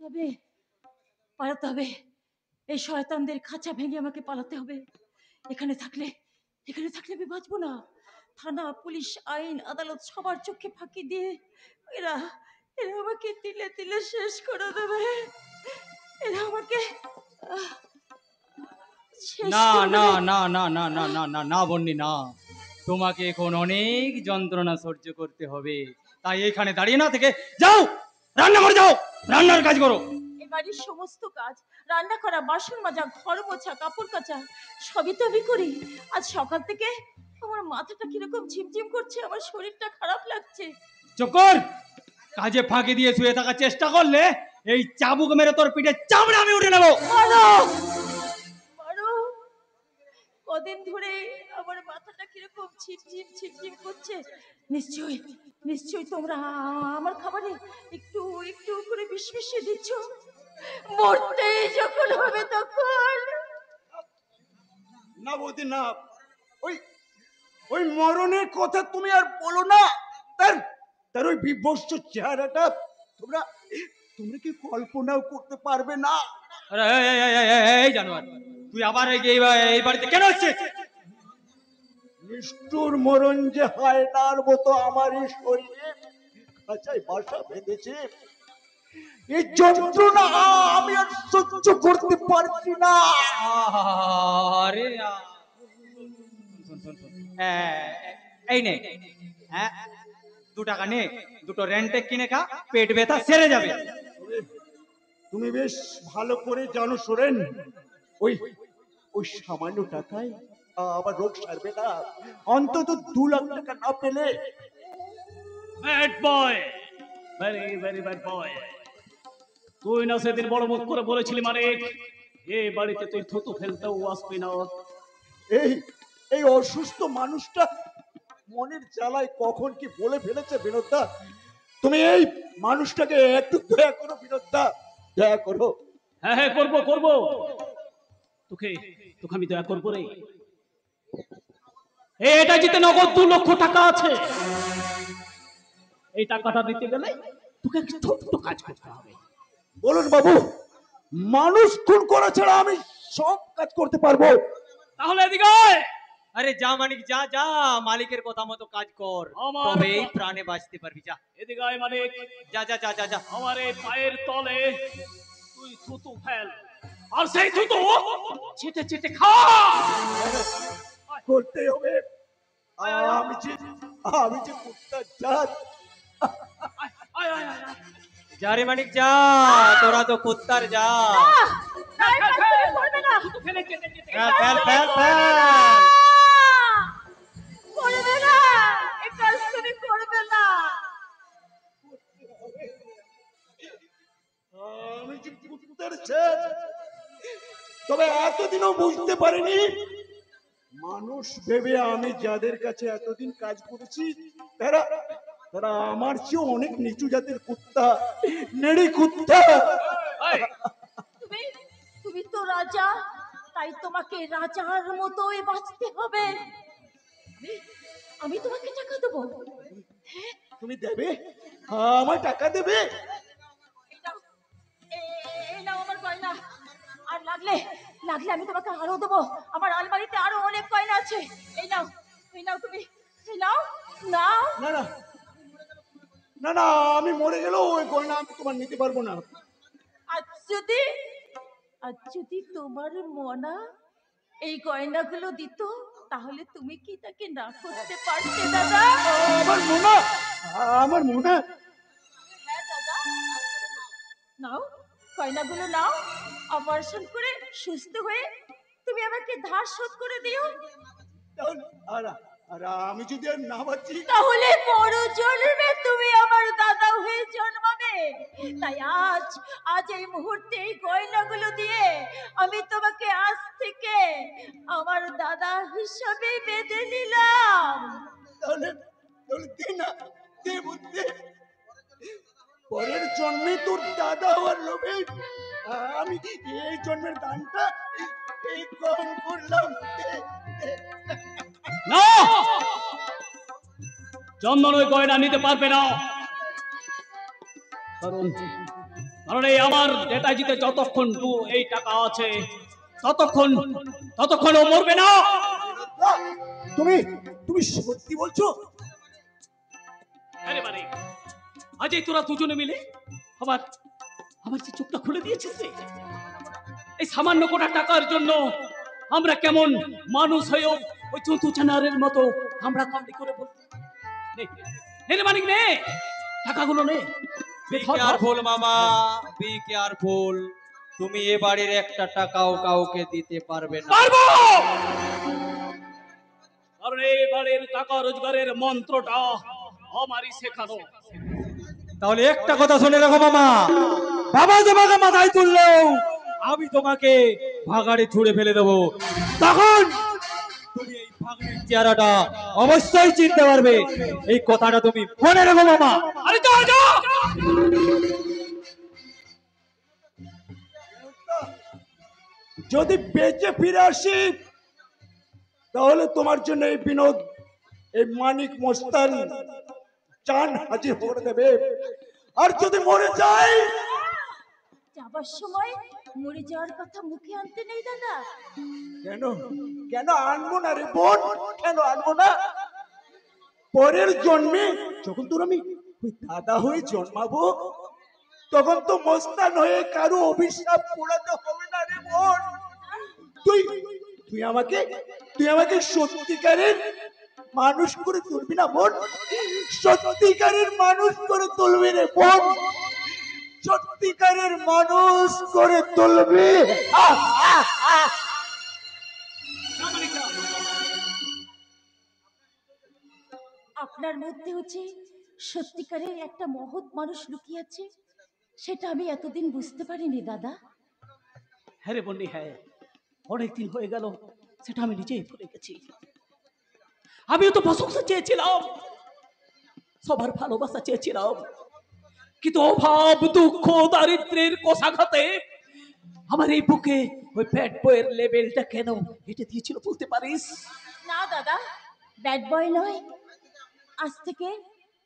হবে, পালাতে হবে। এই শয়তানদের খাঁচা ভেঙে আমাকে পালাতে হবে। এখানে থাকলে আমি বাঁচবো না। থানা, পুলিশ, আইন, আদালত সবার চোখে ফাঁকি দিয়ে এরা এরা আমাকে তিলে তিলে শেষ করে দেবে। এরা আমাকে না না না না না না না না না বন্নি না, তোমাকে এখন অনেক যন্ত্রণা সহ্য করতে হবে। তাই এখানে দাঁড়িয়ে না থেকে যাও, রান্না করে যাও, রান্নার কাজ করো। বাড়ির সমস্ত কাজ, রান্না করা, বাসন মাজা, ঘর মোছা, কাপড় কাচা সবই তো আমি করি। আজ সকাল থেকে আমার মাথাটা কিরকম ঝিমঝিম করছে, আমার শরীরটা খারাপ লাগছে। চুপ কর। কাজে ফাঁকি দিয়ে শুয়ে থাকার চেষ্টা করলে এই চাবুক মেরে তোর পিঠে চামড়া আমি উঠে নেবো। কদিন ধরে আমার মাথাটা কিরকম ঝিমঝিম করছে। নিশ্চয়ই তোমরা আমার খাবারে একটু একটু করে বিষ মিশিয়ে দিচ্ছ। মরতে যখন হবে তখন। না বৌদি না, ওই ওই মরণের কথা তুমি আর বলো না। তার ওই বিভৎস চেহারাটা তোমরা কি কল্পনাও করতে পারবে না। আরে এই জানোয়ার, তুই আবার এই বাড়িতে কেন হচ্ছে? নিষ্ঠুর মরণ যে হায়নার মতো আমার এই শরীরে খাঁচায় বাসা বেঁধেছে, এই যন্ত্রণা আমি আর সহ্য করতে পারছি না। আরে এই নে, হ্যাঁ 2 টাকা নে, 2টো রেন্টে কিনে খা, পেট ব্যথা সেরে যাবে। তুমি বেশ ভালো করে জানো সোরেন, ওই ওই সামান্য টাকায় আবার রোগ সারবে না। অন্তত 2 লাখ টাকা না পেলে। Bad boy, very very bad boy. তুই না সেদিন বড় মুখ করে বলেছিলি মানে এই বাড়িতে তুই থুতু ফেলতেও আসবি না। এই অসুস্থ মানুষটা মনের জ্বালায় কখন কি বলে ফেলেছে বিনোদদা। তুমি এই মানুষটাকে একটু দয়া করো বিনোদদা, দয়া করো। হ্যাঁ করবো। তোকে আমি দয়া করবো রে। এটা জিতে নগদ 2 লক্ষ টাকা আছে। এই টাকাটা দিতে গেলে তোকে একটা ছোট্ট কাজ করতে হবে। বলুন বাবু, মানুষ খুন করা ছাড়া আমি সব কাজ করতে পারবো। তাহলে এদিকে আয়। আরে যা মানিক, যা যা, মালিকের কথা মতো কাজ কর, তবেই প্রাণে বাঁচতে পারবি। যা এদিকে আয় মানিক, যা যা যা যা যা। আমার এই পায়ের তলে তুই থুতু ফেল, আর সেই থুতু চেটে চেটে খা। করতে হবে। আমি যে কুত্তার জাত। যা রে মানিক যা, তোরা তো কুত্তার যা। Fail fail fail. করবে না, এই কাজ তুমি করবে না। আমি যে কুত্তার জাত, তবে এতদিনও বুঝতে পারিনি মানুষ ভেবে আমি যাদের কাছে এতদিন কাজ করেছি তারা আমার চেয়ে অনেক নিচু জাতের কুত্তা, নেড়ি কুত্তা। তুমি তো রাজা, তাই তোমাকে রাজার মতোই বাঁচতে হবে। আমি তোমাকে টাকা দেবো। তুমি দেবে? আমার টাকা দেবে? এই নাও আমার গয়না, আর লাগলে আমি তোমাকে আরো দেবো। আমার আলমারিতে আরো অনেক গয়না আছে। এই নাও তুমি, এই নাও। না না না না, আমি মরে গেলেও ওই গয়না আমি তোমার নিতে পারবো না। আজ যদি তোমার মনা এই গয়নাগুলো দিত, তাহলে তুমি কি তাকে না করতে পারতে দাদা? আমার মোনা। হ্যাঁ দাদা, নাও গয়নাগুলো নাও, অপারেশন করে সুস্থ হয়ে তুমি আমাকে ধার শোধ করে দিও। আর আমি যদি আর না বাঁচি, তাহলে বড় জন্মে তুমি আমার দাদা হয়ে জন্মাবে। তাই আজ এই মুহূর্তে এই গয়নাগুলো দিয়ে আমি তোমাকে আজ থেকে আমার দাদা হিসাবে বেঁধে নিলাম। তাহলে পরের জন্মে তোর দাদা হওয়ার লোভে আমি এই জন্মের দানটা এই কম করলাম। না, চন্দন ওই গয়না নিতে পারবে না, কারণ এই আমার নেতাজিতে যতক্ষণ এই টাকা আছে ততক্ষণ ততক্ষণ ও মরবে না। তুমি তুমি সত্যি বলছো? আরে মানে আজ এই তোরা দুজনে মিলে আমার আমার যে চোখটা খুলে দিয়েছিস রে। এই সামান্য কোটা টাকার জন্য আমরা কেমন মানুষ হয়েও ওই জন্তু জানোয়ারের মতো আমরা কামড়ি করে বলতে নে রে মানিক নে টাকাগুলো নে। বি কেয়ারফুল মামা, বি কেয়ারফুল। তুমি এ বাড়ির একটা টাকাও কাউকে দিতে পারবে না। পারবো, কারণ এই বাড়ির টাকা রোজগারের মন্ত্রটা আমারই শেখানো। তাহলে একটা কথা শুনে রাখো মামা, বাবা তোমাকে মাথায় তুললেও আমি তোমাকে ভাগাড়ে ছুঁড়ে ফেলে দেবো। তখন তুমি এই ভাগাড়ের চেহারাটা অবশ্যই চিনতে পারবে। এই কথাটা তুমি মনে রাখো মামা। আরে যা যা। যদি বেঁচে ফিরে আসি তাহলে তোমার জন্য এই বিনোদ, এই মানিক মস্তান চান হাজির করে দেবে। আর যদি মরে যাই, যাবার সময় মরে যাওয়ার কথা মুখে আনতে নেই দাদা। কেন কেন আনবো না রে বোন, কেন আনবো না? পরের জন্মে যখন তোর আমি ওই দাদা হয়ে জন্মাবো, তখন তো মস্তান হয়ে কারো অভিশাপ পোড়াতে হবে না রে বোন। তুই তুই আমাকে তুই আমাকে সত্যিকারের মানুষ করে তুলবি না বোন? সত্যিকারের মানুষ করে তুলবি রে বোন, সত্যিকারের মানুষ করে তুলবি। আপনার মধ্যে হচ্ছে সত্যিকারের একটা মহৎ মানুষ লুকিয়ে আছে, সেটা আমি এতদিন বুঝতে পারিনি দাদা। হ্যাঁ রে বন্ডি, হ্যাঁ অনেকদিন হয়ে গেল, সেটা আমি নিজেই ভুলে গেছি। আমিও তো প্রশংসা চেয়েছিলাম, সবার ভালোবাসা চেয়েছিলাম, কিন্তু অভাব দুঃখ দারিদ্রের কোষাঘাতে আমার এই বুকে ওই ব্যাড বয়ের লেভেলটা কেন হেঁটে দিয়েছিল বলতে পারিস? না দাদা, ব্যাড বয় নয়। আজ থেকে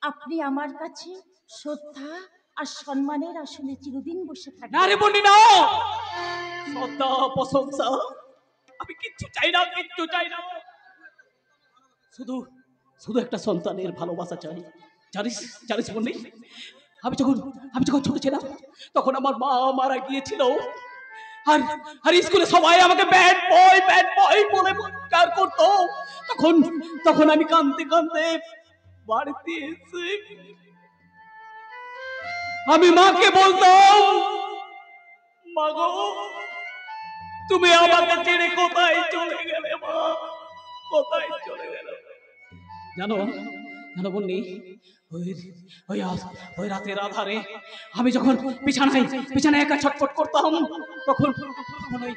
আপনি আমার কাছে শ্রদ্ধা আর সম্মানের আসনে চিরদিন বসে না থাকবেন। রে বন্ডি না, শ্রদ্ধা প্রশংসা আমি কিচ্ছু চাই না, কিচ্ছু চাই না। শুধু শুধু একটা সন্তানের ভালোবাসা চাই। জানিস জানিস বন্ডি, আমি যখন ছোট ছিলাম তখন আমার মা মারা গিয়েছিল, আর আর স্কুলে সবাই আমাকে ব্যাড বয় বলে চিৎকার করতো। তখন তখন আমি কাঁদতে কাঁদতে বাড়িতে এসে আমি মাকে বলতাম, মা গো তুমি আমাকে ছেড়ে কোথায় চলে গেলে মা, কোথায় চলে গেলে? জানো জানো বন্নি, ওই ওই ওই রাতের আধারে আমি যখন বিছানায় একা ছটফট করতাম, তখন ওই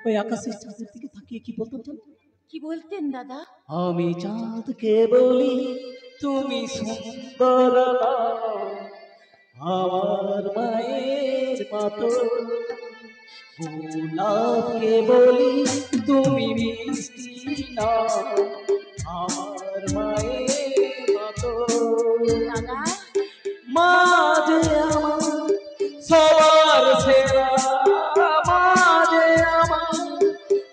ওই আকাশের চাঁদের দিকে তাকিয়ে কি বলতাম জানো? কি বলতেন দাদা? আমি চাঁদকে বলি তুমি সুন্দর না, আমার মায়ের মতো, গোলাপকে বলি তুমি মিষ্টি না, আমার মায়ের মতো। দাদা, মাঝে আমার সবার সেরা, মাঝে আমার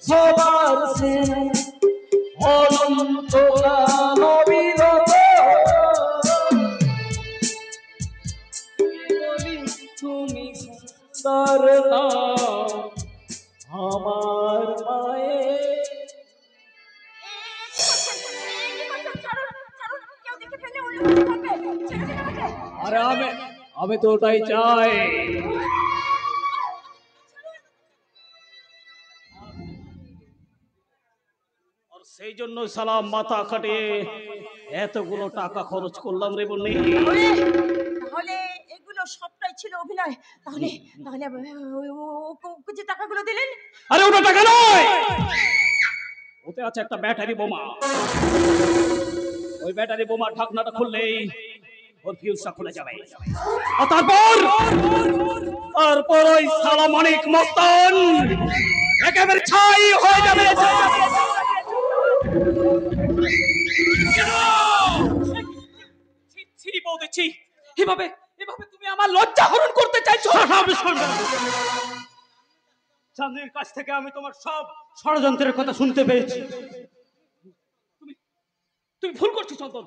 সবার সেরা, অনন্তকাল অবিরত বলি তুমি সুন্দর না, আমার মায়ের। আরে আমি তো ওটাই চাই। আর সেই জন্য সালাম মাথা কাটিয়ে এতগুলো টাকা খরচ করলাম রে বন্নি। তাহলে এগুলো সবটাই ছিল অভিনয়। তাহলে তাহলে ওকে যে টাকাগুলো দিলেন, আরে ওটা টাকা নয়, ওতে আছে একটা ব্যাটারি বোমা। ওই ব্যাটারি বোমার ঢাকনাটা খুললেই ওর ফিউজটা খুলে যাবে, আর তারপর ওই সালা মানিক মস্তান একেবারে ছাই হয়ে যাবে। ছি বলতেছি, এভাবে এভাবে তুমি আমার লজ্জা হরণ করতে চাইছো? চাঁদের কাছ থেকে আমি তোমার সব ষড়যন্ত্রের কথা শুনতে পেয়েছি। তুমি তুমি ভুল করছো চন্দন,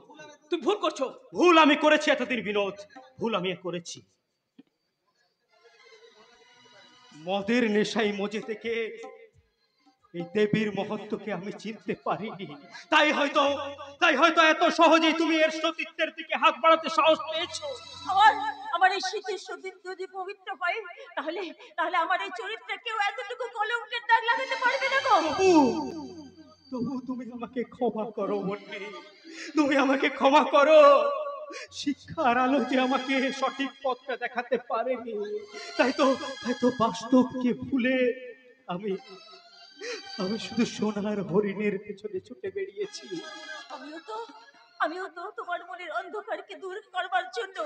তুমি ভুল করছো। ভুল আমি করেছি এতদিন বিনোদ, ভুল আমি করেছি। মদের নেশায় মজে থেকে এই দেবীর মহত্বকে আমি চিনতে পারিনি। তাই হয়তো এত সহজেই তুমি এর সতীত্বের দিকে হাত বাড়াতে সাহস পেয়েছো। আমার আমার এই শীতের সতীর যদি পবিত্র হয়, তাহলে তাহলে আমার এই চরিত্রে কেউ এতটুকু কলঙ্কের দাগ লাগাতে পারবে না গো। তবু তুমি আমাকে ক্ষমা করো বন্যে, তুমি আমাকে ক্ষমা করো। শিক্ষার আলো যে আমাকে সঠিক পথটা দেখাতে পারেনি, তাই তো বাস্তবকে ভুলে আমি শুধু সোনার হরিণের পেছনে ছুটে বেরিয়েছি। আমিও তো তোমার মনের অন্ধকারকে দূর করবার জন্য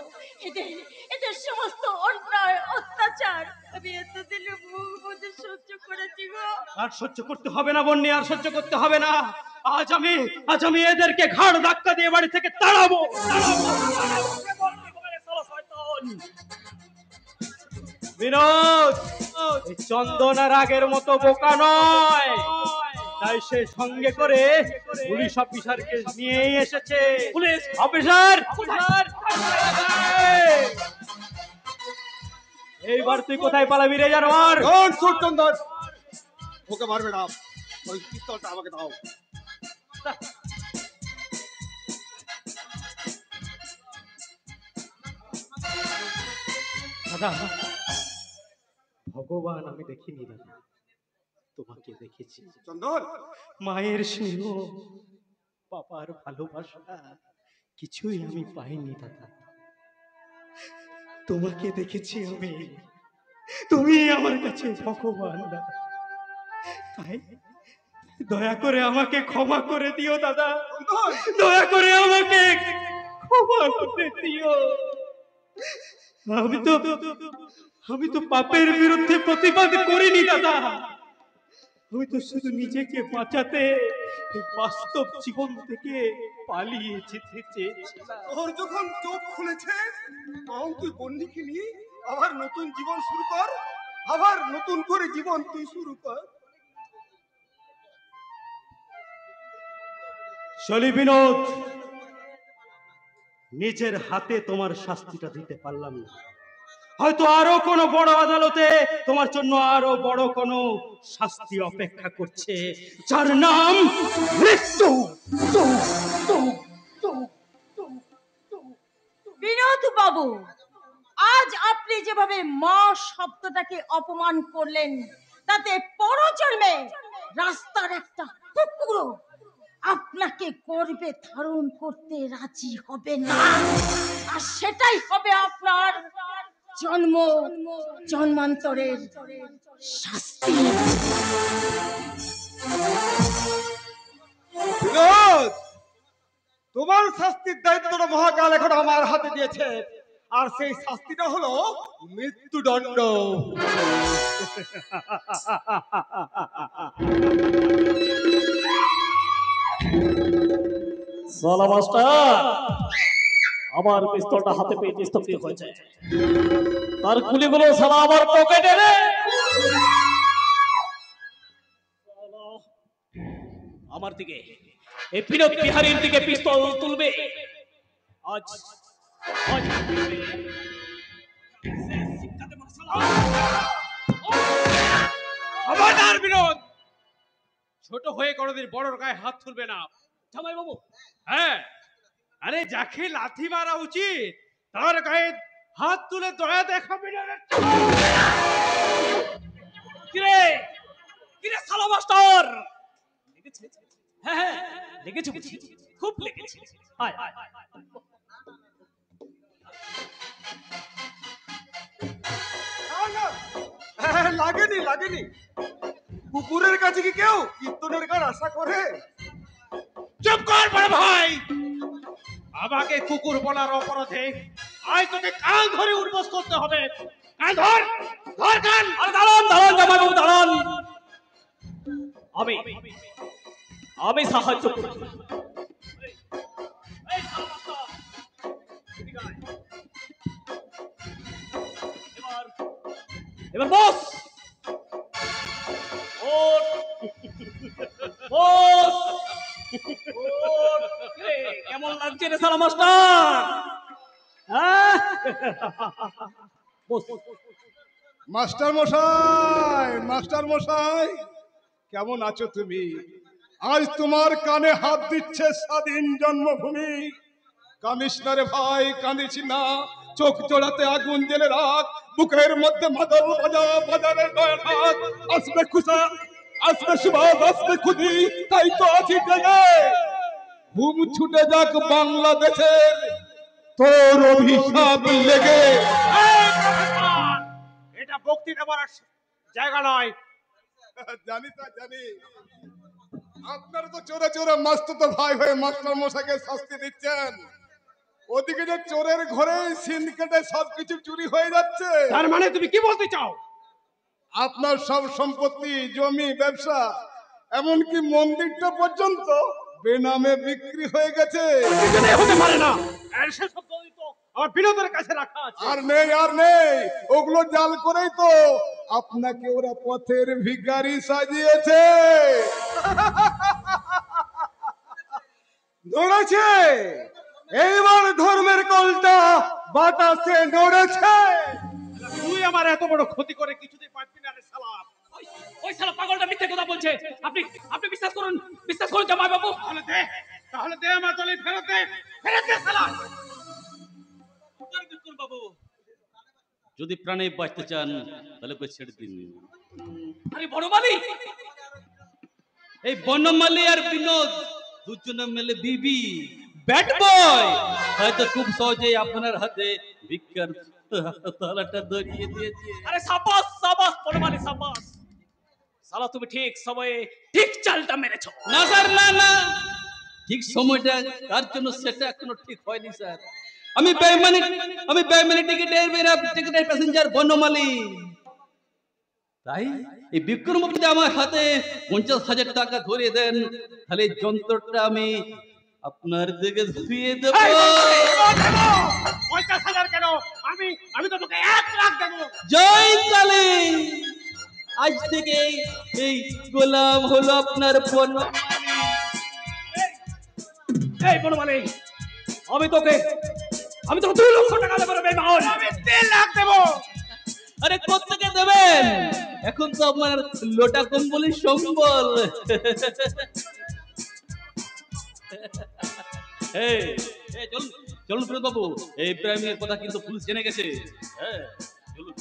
এদের এদের সমস্ত অন্যায় অত্যাচার আমি এতদিন মুখ বুজে সহ্য করেছি গো। আর সহ্য করতে হবে না বন্যে, আর সহ্য করতে হবে না। আজ আমি এদেরকে ঘাড় ধাক্কা দিয়ে বাড়ি থেকে তাড়াবো। বিনোদ, এই চন্দন আর আগের মতো বোকা নয়, তাই সে সঙ্গে করে পুলিশ অফিসারকে নিয়েই এসেছে। পুলিশ অফিসার, এইবার তুই কোথায় পালাবি রে জানোয়ার? চন্দন, ওকে মারবে না, ওই পিস্তলটা আমাকে দাও। দাদা, ভগবান আমি দেখিনি দাদা, তোমাকে দেখেছি। চন্দন, মায়ের স্নেহ, বাবার ভালোবাসা কিছুই আমি পাইনি দাদা। তোমাকে দেখেছি আমি, তুমি আমার কাছে ভগবান দাদা। তাই দয়া করে আমাকে ক্ষমা করে দিও দাদা, দয়া করে আমাকে ক্ষমা করে দিও। আমি তো পাপের বিরুদ্ধে প্রতিবাদ করিনি দাদা, আমি তো শুধু নিজেকে বাঁচাতে এই বাস্তব জীবন থেকে পালিয়ে যেতে চেয়েছিলাম। তোর যখন চোখ খুলেছে তখন তুই বন্দিকে নিয়ে আবার নতুন জীবন শুরু কর, আবার নতুন করে জীবন তুই শুরু কর। চলি বিনোদ, নিজের হাতে তোমার শাস্তিটা দিতে পারলাম না, হয়তো আরো কোনো বড় আদালতে তোমার জন্য আরো বড় কোনো শাস্তি অপেক্ষা করছে, যার নাম মৃত্যু। বিনোদ বাবু, আজ আপনি যেভাবে মা শব্দটাকে অপমান করলেন, তাতে পরজন্মে রাস্তার একটা কুকুরও আপনাকে গর্বে ধারণ করতে রাজি হবে না, আর সেটাই হবে আপনার জন্মান্তরের শাস্তি। তোমার শাস্তির দায়িত্বটা মহাকাল এখন আমার হাতে দিয়েছে, আর সেই শাস্তিটা হলো মৃত্যুদণ্ড। সালা মাস্টার, আমার পিস্তলটা হাতে পেয়ে স্তব্ধ হয়েছে। তার গুলিগুলো সালা আমার পকেটে রে। আমার দিকে, এই বিনোদ বিহারীর দিকে পিস্তল তুলবে। আজ আজ খবরদার বিনোদ, ছোট হয়ে কোনোদিন বড়র গায়ে হাত তুলবে না। জামাই বাবু, হ্যাঁ, আরে যাকে লাথি মারা উচিত তার গায়ে হাত তুলে দয়া দেখাবি না রে। কিরে কিরে সালা মাস্টার, লেগেছে? হ্যাঁ হ্যাঁ লেগেছে, বুঝি খুব লেগেছে। আয় আয় আয়। লাগেনি লাগেনি, কুকুরের কাছে কি কেউ কীর্তনের গান আশা করে? চুপ কর বড় ভাই, আমাকে কুকুর বলার অপরাধে আজ তোকে কান ধরে উঠবোস করতে হবে। কান ধর, ধর কান। আরে দাঁড়ান দাঁড়ান জামাই বাবু দাঁড়ান, আমি সাহায্য করব। এই সালা মাস্টার, এদিকে আয়। এবার বস ওঠ বস ওঠ। কিরে, কেমন লাগছে রে সালা মাস্টার? হ্যাঁ? বস মাস্টার মশাই, মাস্টার মশাই, কেমন আছো তুমি? আজ তোমার কানে হাত দিচ্ছে স্বাধীন জন্মভূমি। কাঁদিস না রে ভাই, কাঁদিস না, চোখ জোড়াতে আগুন জেলে রাখ, বুকের মধ্যে মাদল বাজা, বাজারে নয় হাত, আসবে খুশা, আসবে সুবাদ, আসবে খুদি, তাই তো আছি জেগে। ঘুম ছুটে যাক বাংলাদেশের, তোর অভিশাপ লেগে। এটা বক্তৃতা করার জায়গা নয়। জানি তা জানি, আপনারা তো চোরে চোরে মাস্তুতো ভাই হয়ে মাস্টার মশাইকে শাস্তি দিচ্ছেন। ওদিকে যে চোরের ঘরে সিন্ডিকেটে সবকিছু চুরি হয়ে যাচ্ছে। তার মানে তুমি কি বলতে চাও? আপনার সব সম্পত্তি, জমি, ব্যবসা, এমনকি মন্দিরটা পর্যন্ত বেনামে বিক্রি হয়ে গেছে। এখানে হতে পারে না। আর সেসব দলিল তো আমার বিনোদের কাছে রাখা আছে। আর নেই, আর নেই, ওগুলো জাল করেই তো আপনাকে ওরা পথের ভিখারি সাজিয়েছে। নড়েছে, এইবার ধর্মের কলটা বাতাসে নড়েছে। তুই আমার এত বড় ক্ষতি করে কিছুতেই পারবি না রে শালা। ওই ওই শালা পাগলটা মিথ্যে কথা বলছে। আপনি আপনি বিশ্বাস করুন জামাই বাবু। তাহলে দে আমার দলিল ফেরত দে, ফেরত দে শালা। বাবু যদি প্রাণে বাঁচতে চান তাহলে ওকে ছেড়ে দিন। আরে বনমালী, এই বনমালী আর বিনোদ দুজনে মিলে বিবি ব্যাড বয় হয়তো খুব সহজেই আপনার হাতে ভিক্ষার তালাটা ধরিয়ে দিয়েছে। আরে সাবাস সাবাস বনমালী সাবাস। সালা তুমি ঠিক সময়ে ঠিক চালটা মেরেছো। না স্যার, না না, ঠিক সময়টা কার জন্য সেটা এখনো ঠিক হয়নি স্যার। আমি বেইমানি টিকিটের প্যাসেঞ্জার বনমালী। তাই এই বিক্রম যদি আমার হাতে 50,000 টাকা ধরিয়ে দেন, তাহলে এই যন্ত্রটা আমি আপনার দিকে ধরিয়ে দেব। 50,000 কেন? আমি তোমাকে 1 লাখ দেব। জয় কালী, আজ থেকে এই গোলাম হলো আপনার বনমালী। এই বনমালী, আমি তোকে 2 লক্ষ টাকা দেবো রে বেঈমান। আমি 3 লাখ দেব। আরে কোত্থেকে দেবেন? এখন তো আপনার লোটা কম্বলি সম্বল। এই এই চলুন চলুন ফিরোজ বাবু, এই প্রেমের কথা কিন্তু পুলিশ জেনে গেছে। হ্যাঁ চলুন,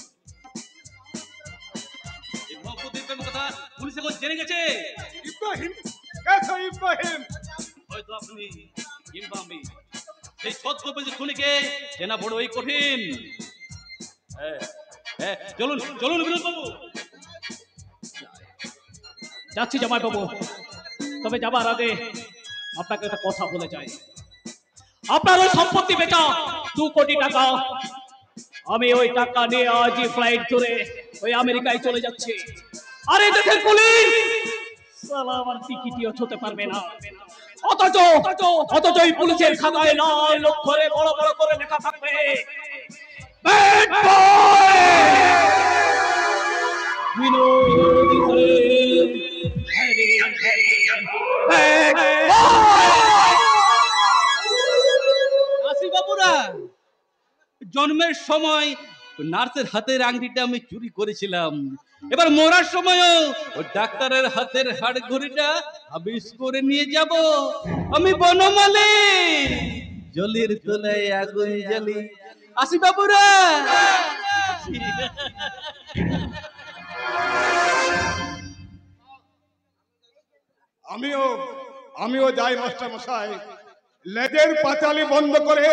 এই মহব্বতের প্রেমের কথা পুলিশ এখন জেনে গেছে। ইব্রাহিম, কেসো ইব্রাহিম? হয়তো আপনি কিংবা আমি এই ছদ্মবেশী খুনিকে চেনা বড়ই কঠিন। হ্যাঁ হ্যাঁ চলুন চলুন ফিরোজ বাবু। যাচ্ছি জামাই বাবু, তবে যাবার আগে আপনাকে একটা কথা বলে যাই। আপনার ওই সম্পত্তি বেচা 2 কোটি টাকা, আমি ওই টাকা নিয়ে আজই ফ্লাইট ধরে ওই আমেরিকায় চলে যাচ্ছি। আর এই দেশের পুলিশ সালা আমার টিকিটিও ছুঁতে পারবে না। অথচ এই পুলিশের খাতায় লাল অক্ষরে বড় বড় করে লেখা থাকবে ব্যাড বয় বিনোদ বাবুরা। জন্মের সময় নার্সের হাতের আংটিটা আমি চুরি করেছিলাম, এবার মরার সময়ও ওই ডাক্তারের হাতের হাড় ঘড়িটা আবিষ করে নিয়ে যাব। আমি বনমালী, জলের তলায় আগুন জ্বালি। আসি বাবুরা। আমিও যাই মাস্টার মশাই। লেজের পাঁচালি বন্ধ করে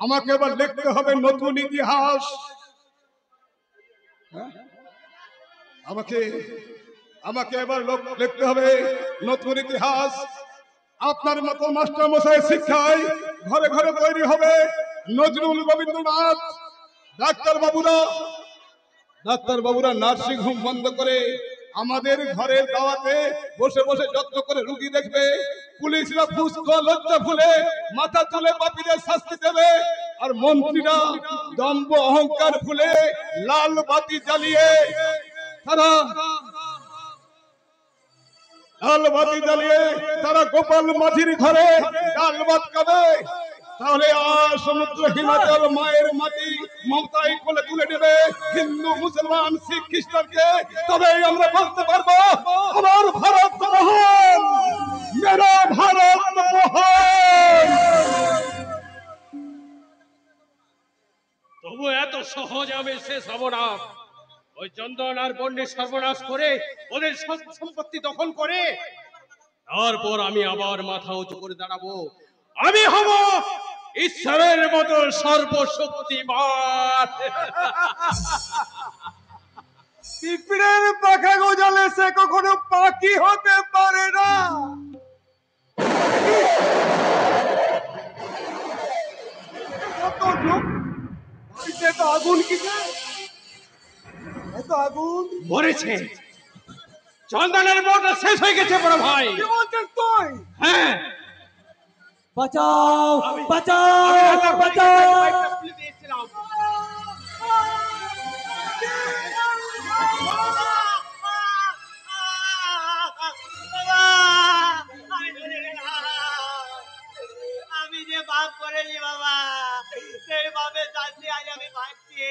আমাকে এবার লিখতে হবে নতুন ইতিহাস। আমাকে এবার লিখতে হবে নতুন ইতিহাস। আপনার মতো মাস্টার মশাই শিক্ষায় ঘরে ঘরে তৈরি হবে নজরুল, রবীন্দ্রনাথ। ডাক্তার বাবুরা নার্সিং হোম বন্ধ করে আমাদের ঘরের দাওয়াতে বসে বসে যত্ন করে রুগী দেখবে। পুলিশরা ফুসকো লজ্জা ভুলে মাথা তুলে পাপীদের শাস্তি দেবে। আর মন্ত্রীরা দম্ভ অহংকার ভুলে লাল বাতি জ্বালিয়ে তারা গোপাল মাঝির ঘরে ডাল ভাত খাবে। তাহলে আর সমুদ্র হিমাচল মায়ের মাটি মমতাই কোলে তুলে নেবে হিন্দু মুসলমান শিখ খ্রিস্টানকে। তবে আমরা বলতে পারবো আমার ভারত মহান, মেরা ভারত মহান। তবু এত সহজ আমি শেষ হব না। ওই চন্দন আর বন্যের সর্বনাশ করে ওদের সম্পত্তি দখল করে তারপর আমি আবার মাথা উঁচু করে দাঁড়াবো। আমি হব ঈশ্বরের মতো সর্বশক্তিমান। পিঁপড়ের পাখা গজালে সে কখনো পাখি হতে পারে না। কত লোক এত আগুন, কিসে এত আগুন মরেছে, চন্দনের মোটা শেষ হয়ে গেছে বড় ভাই। কি বলছিস তুই? হ্যাঁ, বাঁচাও, বাঁচাও, বাঁচাও। আমি যে পাপ করেছি বাবা, সেই পাপে শাস্তি আজ আমি পাচ্ছি।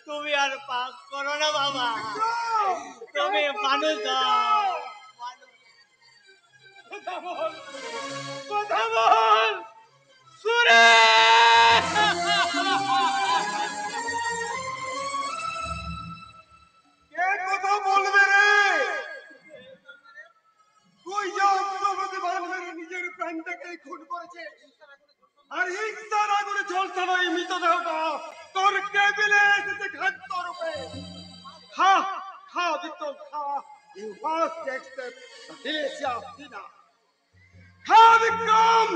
তুমি আর পাপ করো না বাবা, তুমি মানুষ হও। কথা বল সুরে। কে কথা বলবে রে? তুই যা অন্তর্বর্তী বাংলার নিজের প্রাণটাকে খুন করেছে, আর হিংসার আগুনে ঝলসা নয় মৃতদেহটা তোর টেবিলে এসেছে খাদ্য রূপে। খা খা বিক্রম, খা। You must accept the delicious dinner. খা বিক্রম,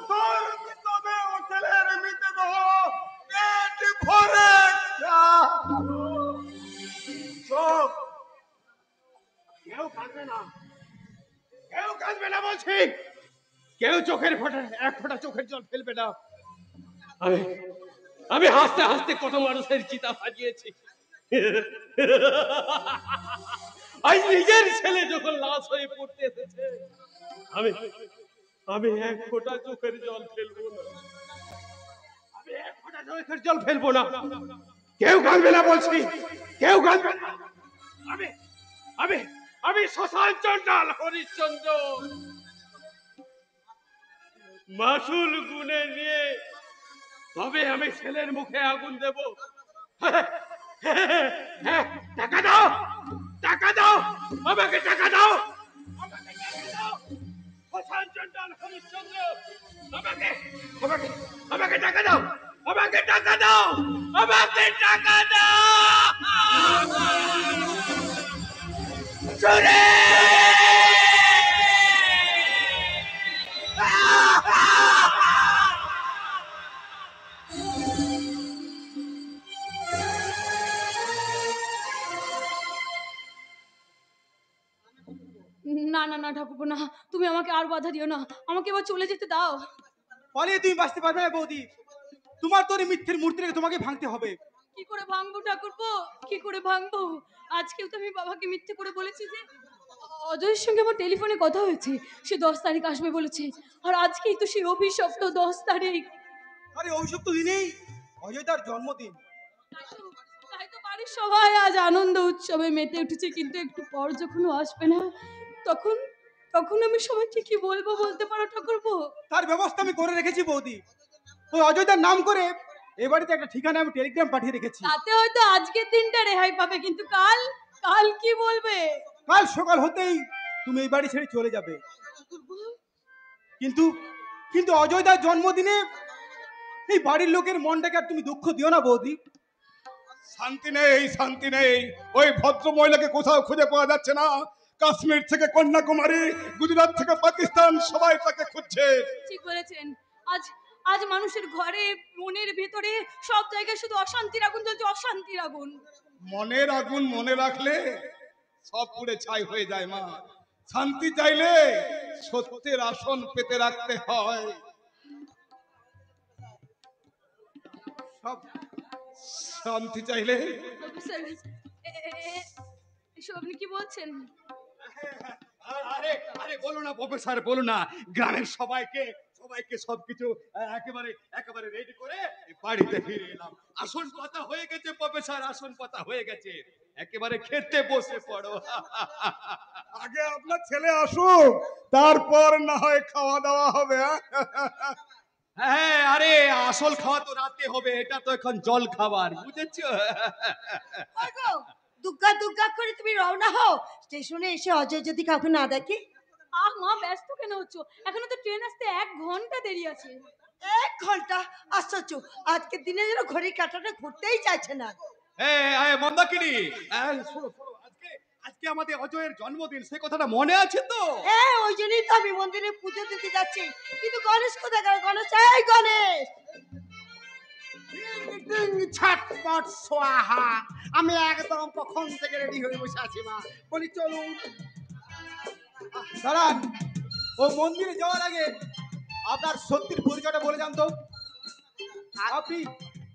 তোর মৃতদেহ ছেলের মৃতদেহ পেট ভরে খা। চোখ কেউ কাঁদবে না, কেউ কাঁদবে না বলছি। কেউ চোখের ফোঁটা এক ফোঁটা চোখের জল ফেলবে না। আমি আমি হাসতে হাসতে কত মানুষের চিতা সাজিয়েছি। আজ নিজের ছেলে যখন লাশ হয়ে পড়তে এসেছে, আমি আমি এক ফোঁটা চোখের জল ফেলবো না। আমি এক ফোঁটা চোখের জল ফেলবো না। কেউ কাঁদবে না বলছি, কেউ কাঁদবে না। আমি আমি আমি শ্মশান চন্ডাল হরিশ্চন্দ্র মাসুল গুনে নিয়ে তবে আমি ছেলের মুখে আগুন দেব। হ্যাঁ, টাকা দাও, টাকা দাও, আমাকে টাকা দাও, আমাকে টাকা দাও। শ্মশান চন্ডাল হরিশ্চন্দ্র, আমাকে আমাকে আমাকে টাকা দাও, আমাকে টাকা দাও, আমাকে টাকা দাও। চোরে! না না না ঠাকুরপো, না, তুমি আমাকে আর বাধা দিও না, আমাকে এবার চলে যেতে দাও। পালিয়ে তুমি বাঁচতে পারবে না বৌদি। তোমার তোর এই মিথ্যের মূর্তি রেখে তোমাকে ভাঙতে হবে। কি করে ভাঙবো ঠাকুরপো, কি করে ভাঙবো? আজকেও তো আমি বাবাকে মিথ্যে করে বলেছি যে অজয়ের সঙ্গে আমার টেলিফোনে কথা হয়েছে, সে 10 তারিখ আসবে বলেছে। আর আজকেই তো সেই অভিশপ্ত 10 তারিখ। আরে ওইসব তো দিনেই অজয় তার জন্মদিন। তাই তো বাড়ির সবাই আজ আনন্দ উৎসবে মেতে উঠেছে, কিন্তু একটু পর যখন ও আসবে না, তখন তখন আমি সবাইকে কি বলবো বলতে পারো ঠাকুরপো? তার ব্যবস্থা আমি করে রেখেছি বৌদি। ওই অজয়দার নাম করে এ বাড়িতে একটা ঠিকানা আমি টেলিগ্রাম পাঠিয়ে রেখেছি। তাতে হয়তো আজকের দিনটা রেহাই পাবে, কিন্তু কাল কাল কি বলবে? কাল সকাল হতেই তুমি এই বাড়ি ছেড়ে চলে যাবে। কিন্তু কিন্তু অজয়দার জন্মদিনে এই বাড়ির লোকের মনটাকে আর তুমি দুঃখ দিও না বৌদি। শান্তি নেই, শান্তি নেই। ওই ভদ্র মহিলাকে কোথাও খুঁজে পাওয়া যাচ্ছে না। কাশ্মীর থেকে কন্যাকুমারী, গুজরাট থেকে পাকিস্তান, সবাই তাকে খুঁজছে। ঠিক বলেছেন। আজ আজ মানুষের ঘরে, মনের ভেতরে, সব জায়গায় শুধু অশান্তির আগুন জ্বলছে, অশান্তির আগুন। মনের আগুন মনে রাখলে সব পুড়ে ছাই হয়ে যায় মা। শান্তি চাইলে সত্যের আসন পেতে রাখতে হয়। সব শান্তি চাইলে প্রফেসর এসব আপনি কি বলছেন? আরে আরে বলো না প্রফেসর, বলো না। গ্রামের সবাইকে সবাইকে সবকিছু একেবারে একেবারে রেডি করে বাড়িতে ফিরে এলাম। আসন পাতা হয়ে গেছে প্রফেসর, আসন পাতা হয়ে গেছে। একেবারে খেতে বসে পড়ো। আগে আপনার ছেলে আসুক, তারপর না হয় খাওয়া দাওয়া হবে। হ্যাঁ, আরে আসল খাওয়া তো রাতে হবে, এটা তো এখন জল খাবার, বুঝেছো? ওগো, দুগ্গা দুগ্গা করে তুমি রওনা হও। স্টেশনে এসে অজয় যদি কাউকে না দেখে। মা ব্যস্ত কেন হচ্ছ? এখনো তো ট্রেন আসতে 1 ঘন্টা দেরি আছে। 1 ঘন্টা? আশ্চর্য, আজকের দিনে যেন ঘড়ির কাঁটাটা ঘুরতেই চাইছে না। মন্দাকিনী, শোনো শোনো, আজকে আজকে আমাদের অজয়ের জন্মদিন, সে কথাটা মনে আছে তো? হ্যাঁ, ওই জন্যই তো আমি মন্দিরে পুজো দিতে যাচ্ছি। কিন্তু গণেশ কোথায় গেল? গণেশ, এই গণেশ! ছটপট সোয়াহা, আমি একদম কখন থেকে রেডি হয়ে বসে আছি মা, বলি চলুন। দাঁড়ান, ও মন্দিরে যাওয়ার আগে আপনার সত্যির পরিচয়টা বলে যান তো। আপনি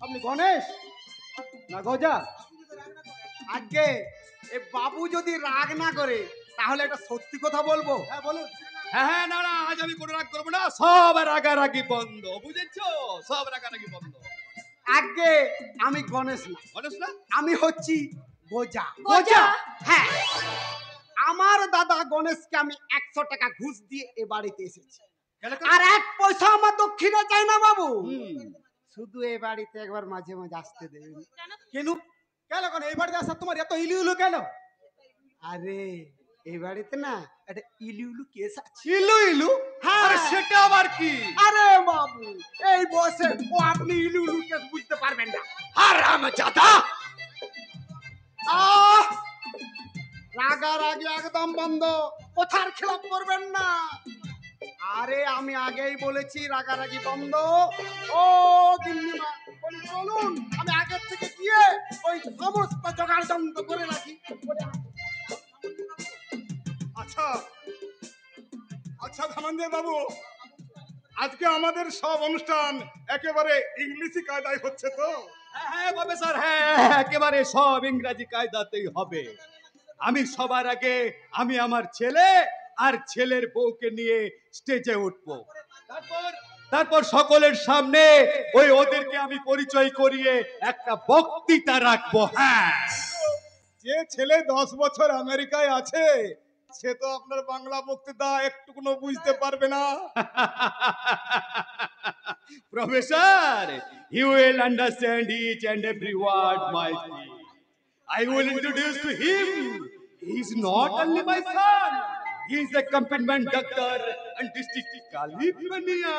আপনি গণেশ না গজা? আজকে এ বাবু যদি রাগ না করে তাহলে একটা সত্যি কথা বলবো। হ্যাঁ বলুন। হ্যাঁ, না না, আজ আমি কোনো রাগ করবো না, সব রাগারাগি বন্ধ, বুঝেছো? সব রাগারাগি বন্ধ। আজকে আমি গণেশ না, গণেশ না? আমি হচ্ছি গোজা। গোজা? হ্যাঁ, আমার দাদা গণেশকে আমি 100 টাকা ঘুষ দিয়ে এ বাড়িতে এসেছি, কেন? আর 1 পয়সা আমার দক্ষিণে চাই না বাবু। হুম। শুধু এ বাড়িতে একবার মাঝে মাঝে আসতে দেবেন। কেন কেন কেন এই বাড়িতে আসার তোমার এত ইলু ইলু কেন? আরে এই বাড়িতে না একটা ইলু ইলু কেস আছে। ইলু ইলু? হ্যাঁ। আরে সেটা আবার কি? আরে বাবু, এই বসে ও আপনি ইলু ইলু কেস বুঝতে পারবেন না। হারামজাদা! আহ, রাগারাগি একদম বন্ধ, কথার খেলাপ করবেন না। আরে আমি আগেই বলেছি রাগারাগি বন্ধ। ও গিন্নিমা, বলি চলুন, আমি আগের থেকে গিয়ে ওই সমস্ত জোগাড় যন্ত্র করে রাখি। আচ্ছা আচ্ছা ধনঞ্জয় বাবু, আজকে আমাদের সব অনুষ্ঠান একেবারে ইংলিশি কায়দায় হচ্ছে তো? হ্যাঁ প্রফেসর, হ্যাঁ, একেবারে সব ইংরাজি কায়দাতেই হবে। আমি সবার আগে আমি আমার ছেলে আর ছেলের বউকে নিয়ে স্টেজে উঠবো। তারপর তারপর সকলের সামনে ওই ওদেরকে আমি পরিচয় করিয়ে একটা বক্তৃতা রাখবো। হ্যাঁ, যে ছেলে 10 বছর আমেরিকায় আছে, সে তো আপনার বাংলা বক্তৃতা একটুকুনো বুঝতে পারবে না। Professor, you will understand each and every word my speech. I will introduce to him. He is not only my son. He is a accompaniment doctor and district California.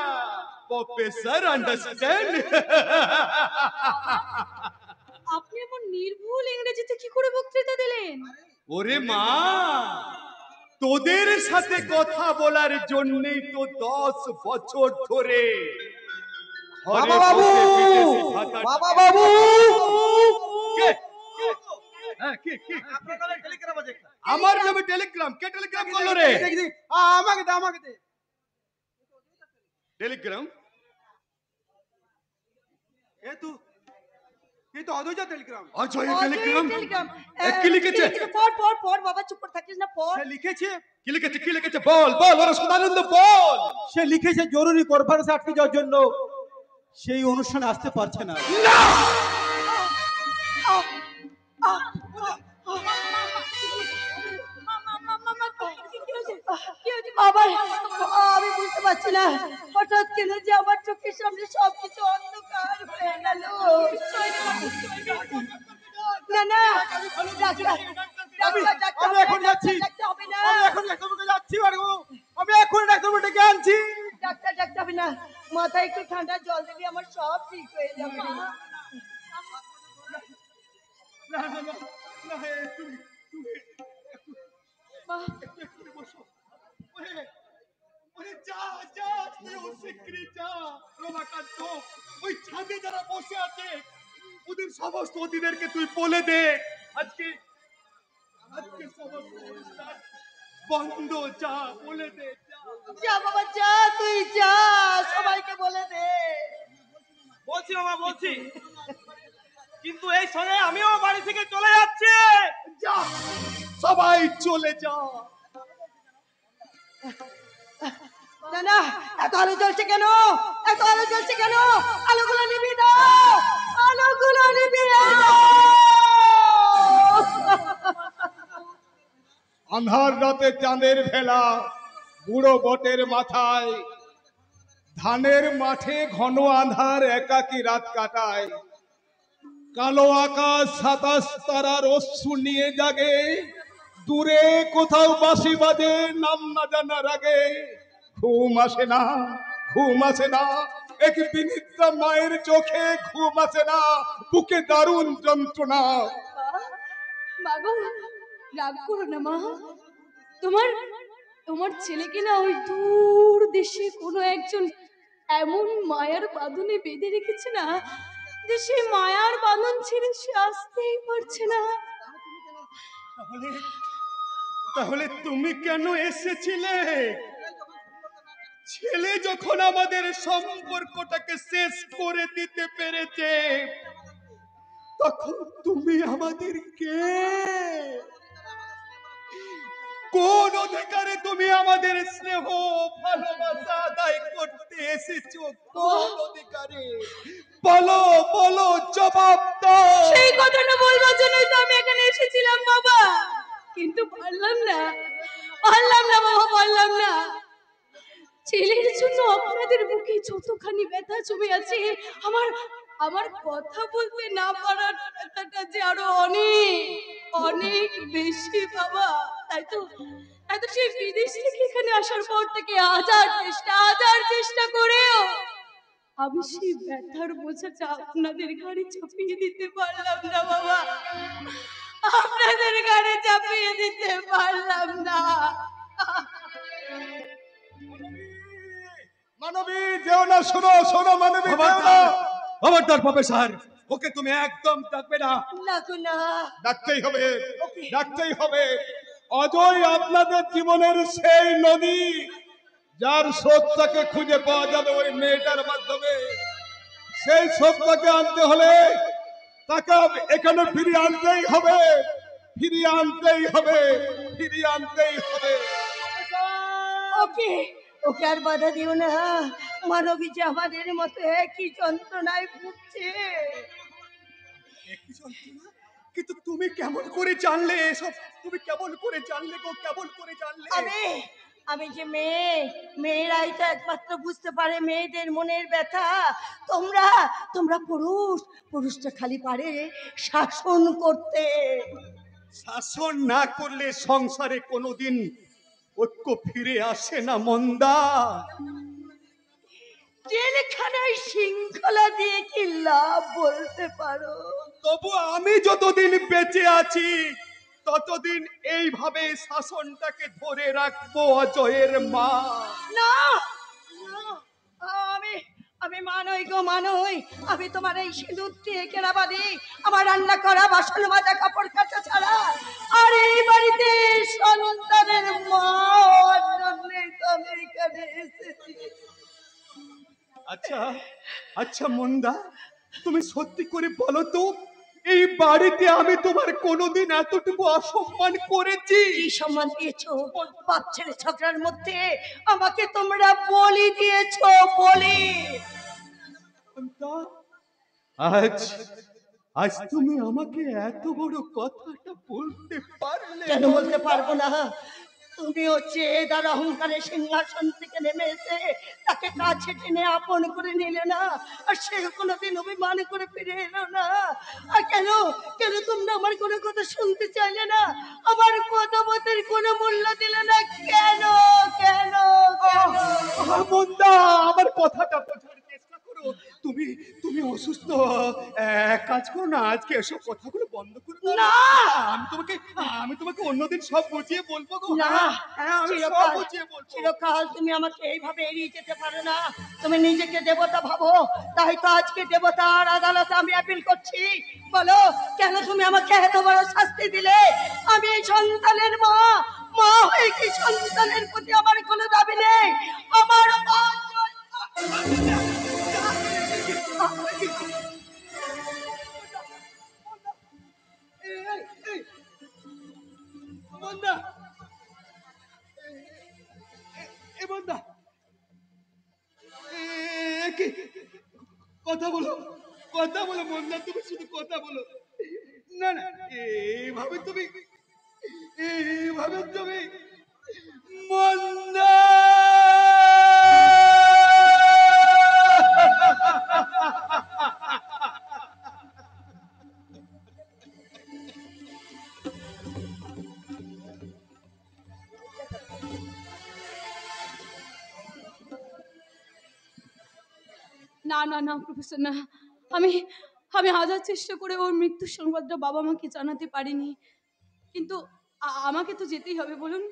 Professor, understand? আপনি এমন নির্ভুল ইংরেজিতে কি করে বক্তৃতা দিলেন? ওরে মা, তোদের সাথে কথা বলার জন্যই তো 10 বছর ধরে বাবা বাবু, বাবা বাবু, কে? হ্যাঁ, কে? আমার নামে টেলিগ্রাম? কে টেলিগ্রাম করলো রে? আমাকে দে আমাকে দে। টেলিগ্রাম? এই তো অদ্বৈত Telegram. Ajay Ajay Telegram? Telegram. কি লিখেছে? পড় বাবা, চুপ করে থাকিস না, পড়। সে লিখেছে কি লিখেছে? বল ওরা সদানন্দ বল। সে লিখেছে জরুরি কনফারেন্স আটকে যাওয়ার জন্য সেই অনুষ্ঠানে আসতে পারছে না। আবার আমি বুঝতে পারছি না, হঠাৎ কেন যে আমার চোখের সামনে সবকিছু অন্ধকার হয়ে গেল। না না, আমি এখন যাচ্ছি, হবে না, আমি এখন ডাক্তারবাবুকে যাচ্ছি বাড়ু, আমি এখন ডাক্তারবাবু ডেকে আনছি। ডাক্তার হবে না, মাথায় একটু ঠান্ডা জল দিবি, আমার সব ঠিক হয়ে যাবে। ওই ছাদে যারা বসে আছে ওদের সমস্ত অতিথিদেরকে তুই বলে দে আজকে সমস্ত অনুষ্ঠান বন্ধ। যা বলে দে, যা বাবা যা, তুই যা, সবাইকে বলে দে। বলছি মামা বলছি, কিন্তু এই সঙ্গে আমিও বাড়ি থেকে চলে যাচ্ছি। যা, সবাই চলে যা। না না, এত আলো জ্বলছে কেন? এত আলো জ্বলছে কেন? আলোগুলো নিভিয়ে দাও, আলোগুলো নিভিয়ে দাও। আন্ধার রাতে চাঁদের ভেলা, বুড়ো বটের মাথায়, ধানের মাঠে ঘন আন্ধার একাকী রাত কাটায়। কালো আকাশ 27 তারার অশ্রু নিয়ে জাগে, দূরে কোথাও বাঁশি বাজে নাম না জানার আগে। ঘুম আসে না, ঘুম আসে না, এক বিনিদ্রা মায়ের চোখে ঘুম আসে না, বুকে দারুণ যন্ত্রণা। মাগো, রাগ করো না মা। তোমার তোমার ছেলেকে না ওই দূর দেশে কোনো একজন এমন মায়ার বাঁধনে বেঁধে রেখেছে না, যে সেই মায়ার বাঁধন ছেড়ে সে আসতেই পারছে না। তাহলে তাহলে তুমি কেন এসেছিলে? ছেলে যখন আমাদের সম্পর্কটাকে শেষ করে দিতে পেরেছে, তখন তুমি আমাদের কে? কোন অধিকারে তুমি আমাদের স্নেহ ভালোবাসা আদায় করতে এসেছো? কোন অধিকারে? বলো বলো, জবাব দাও। সেই কথাটা বলবার জন্যই তো আমি এখানে এসেছিলাম বাবা, কিন্তু পারলাম না বাবা, পারলাম না। ছেলের জন্য আপনাদের বুকে যতখানি ব্যথা জমে আছে, আমার আমার কথা বলতে না পারার ব্যথাটা যে আরো অনেক অনেক বেশি বাবা। তাই তো সেই বিদেশ থেকে এখানে আসার পর থেকে হাজার চেষ্টা করেও আমি সেই ব্যথার বোঝাটা আপনাদের ঘাড়ে চাপিয়ে দিতে পারলাম না বাবা, আপনাদের ঘাড়ে চাপিয়ে দিতে পারলাম না। মানবী যেও না, শোনো শোনো মানবী, যেও না। খবরদার প্রফেসর, ওকে তুমি একদম ডাকবে না। না, ডাকতেই হবে, ডাকতেই হবে। অজয় আপনাদের জীবনের সেই নদী, যার স্রোতটাকে খুঁজে পাওয়া যাবে ওই মেয়েটার মাধ্যমে। সেই স্রোতটাকে আনতে হলে তাকে এখানে ফিরিয়ে আনতেই হবে, ফিরিয়ে আনতেই হবে, ফিরিয়ে আনতেই হবে। ওকে ওকে আর বাধা দিও না। মানবী যে আমাদের মতো একই যন্ত্রণায় ভুগছে। কিন্তু তুমি কেমন করে জানলে এসব? তুমি কেমন করে জানলে গো, কেমন করে জানলে? আমি যে মেয়েরাই তো একমাত্র বুঝতে পারে মেয়েদের মনের ব্যথা। তোমরা তোমরা পুরুষটা খালি পারে শাসন করতে। শাসন না করলে সংসারে কোনোদিন ঐক্য ফিরে আসে না মন্দা। জেলখানায় শৃঙ্খলা দিয়ে কি লাভ বলতে পারো? তবু আমি যতদিন বেঁচে আছি ততদিন এইভাবে শাসনটাকে ধরে রাখবো অজয়ের মা। না, আমি আমি মানই গো, মানই। আমি তোমার এই সিঁদুর দিয়ে কেনাবাদি, আমার রান্না করা বাসন মাজা কাপড় কাচা ছাড়া আর এই বাড়িতে সন্তানের মা হওয়ার জন্যই তো আমি এখানে এসেছি। আচ্ছা আচ্ছা মন্দা, তুমি সত্যি করে বলো তো, এই বাড়িতে আমি তোমার কোনোদিন এতটুকু অসম্মান করেছি? কি সম্মান দিয়েছো? বাপ ছেলে ঝগড়ার মধ্যে আমাকে তোমরা বলি দিয়েছো, বলি। আজ আজ তুমি আমাকে এত বড় কথাটা বলতে পারলে? কেন বলতে পারবো না? তুমি হচ্ছে এদার অহংকারে সিংহাসন থেকে নেমে এসে তাকে কাছে টেনে আপন করে নিলে না, আর সে কোনোদিন অভিমান করে ফিরে এলো না। আর কেন কেন তোমরা আমার কোনো কথা শুনতে চাইলে না? আমার কথা মতের কোনো মূল্য দিলে না কেন? কেন কেন? মন্দা, আমার কথাটা বোঝার চেষ্টা করো। তুমি তুমি অসুস্থ, এক কাজ করো না, আজকে এসব কথাগুলো বন্ধ করে দাও না। আমি তোমাকে অন্যদিন সব বুঝিয়ে বলবো গো। না, আমি সব বুঝিয়ে বলবো। চিরকাল তুমি আমাকে এইভাবে এড়িয়ে যেতে পারো না। তুমি নিজেকে দেবতা ভাবো, তাই তো আজকে দেবতার আদালতে আমি আপিল করছি। বলো, কেন তুমি আমাকে এত বড় শাস্তি দিলে? আমি এই সন্তানের মা হয়ে কি সন্তানের প্রতি আমার কোনো দাবি নেই? আমার বন্ধা, এ বন্ধা, কি কথা বলো, কথা বলো বন্ধা, তুমি শুধু কথা বলো। না না, এইভাবে তুমি, এইভাবে তুমি মন্দা। না না না প্রফেসর, না। আমি আমি হাজার চেষ্টা করে ওর মৃত্যুর সংবাদটা বাবা মাকে জানাতে পারিনি, কিন্তু আমাকে তো যেতেই হবে, বলুন।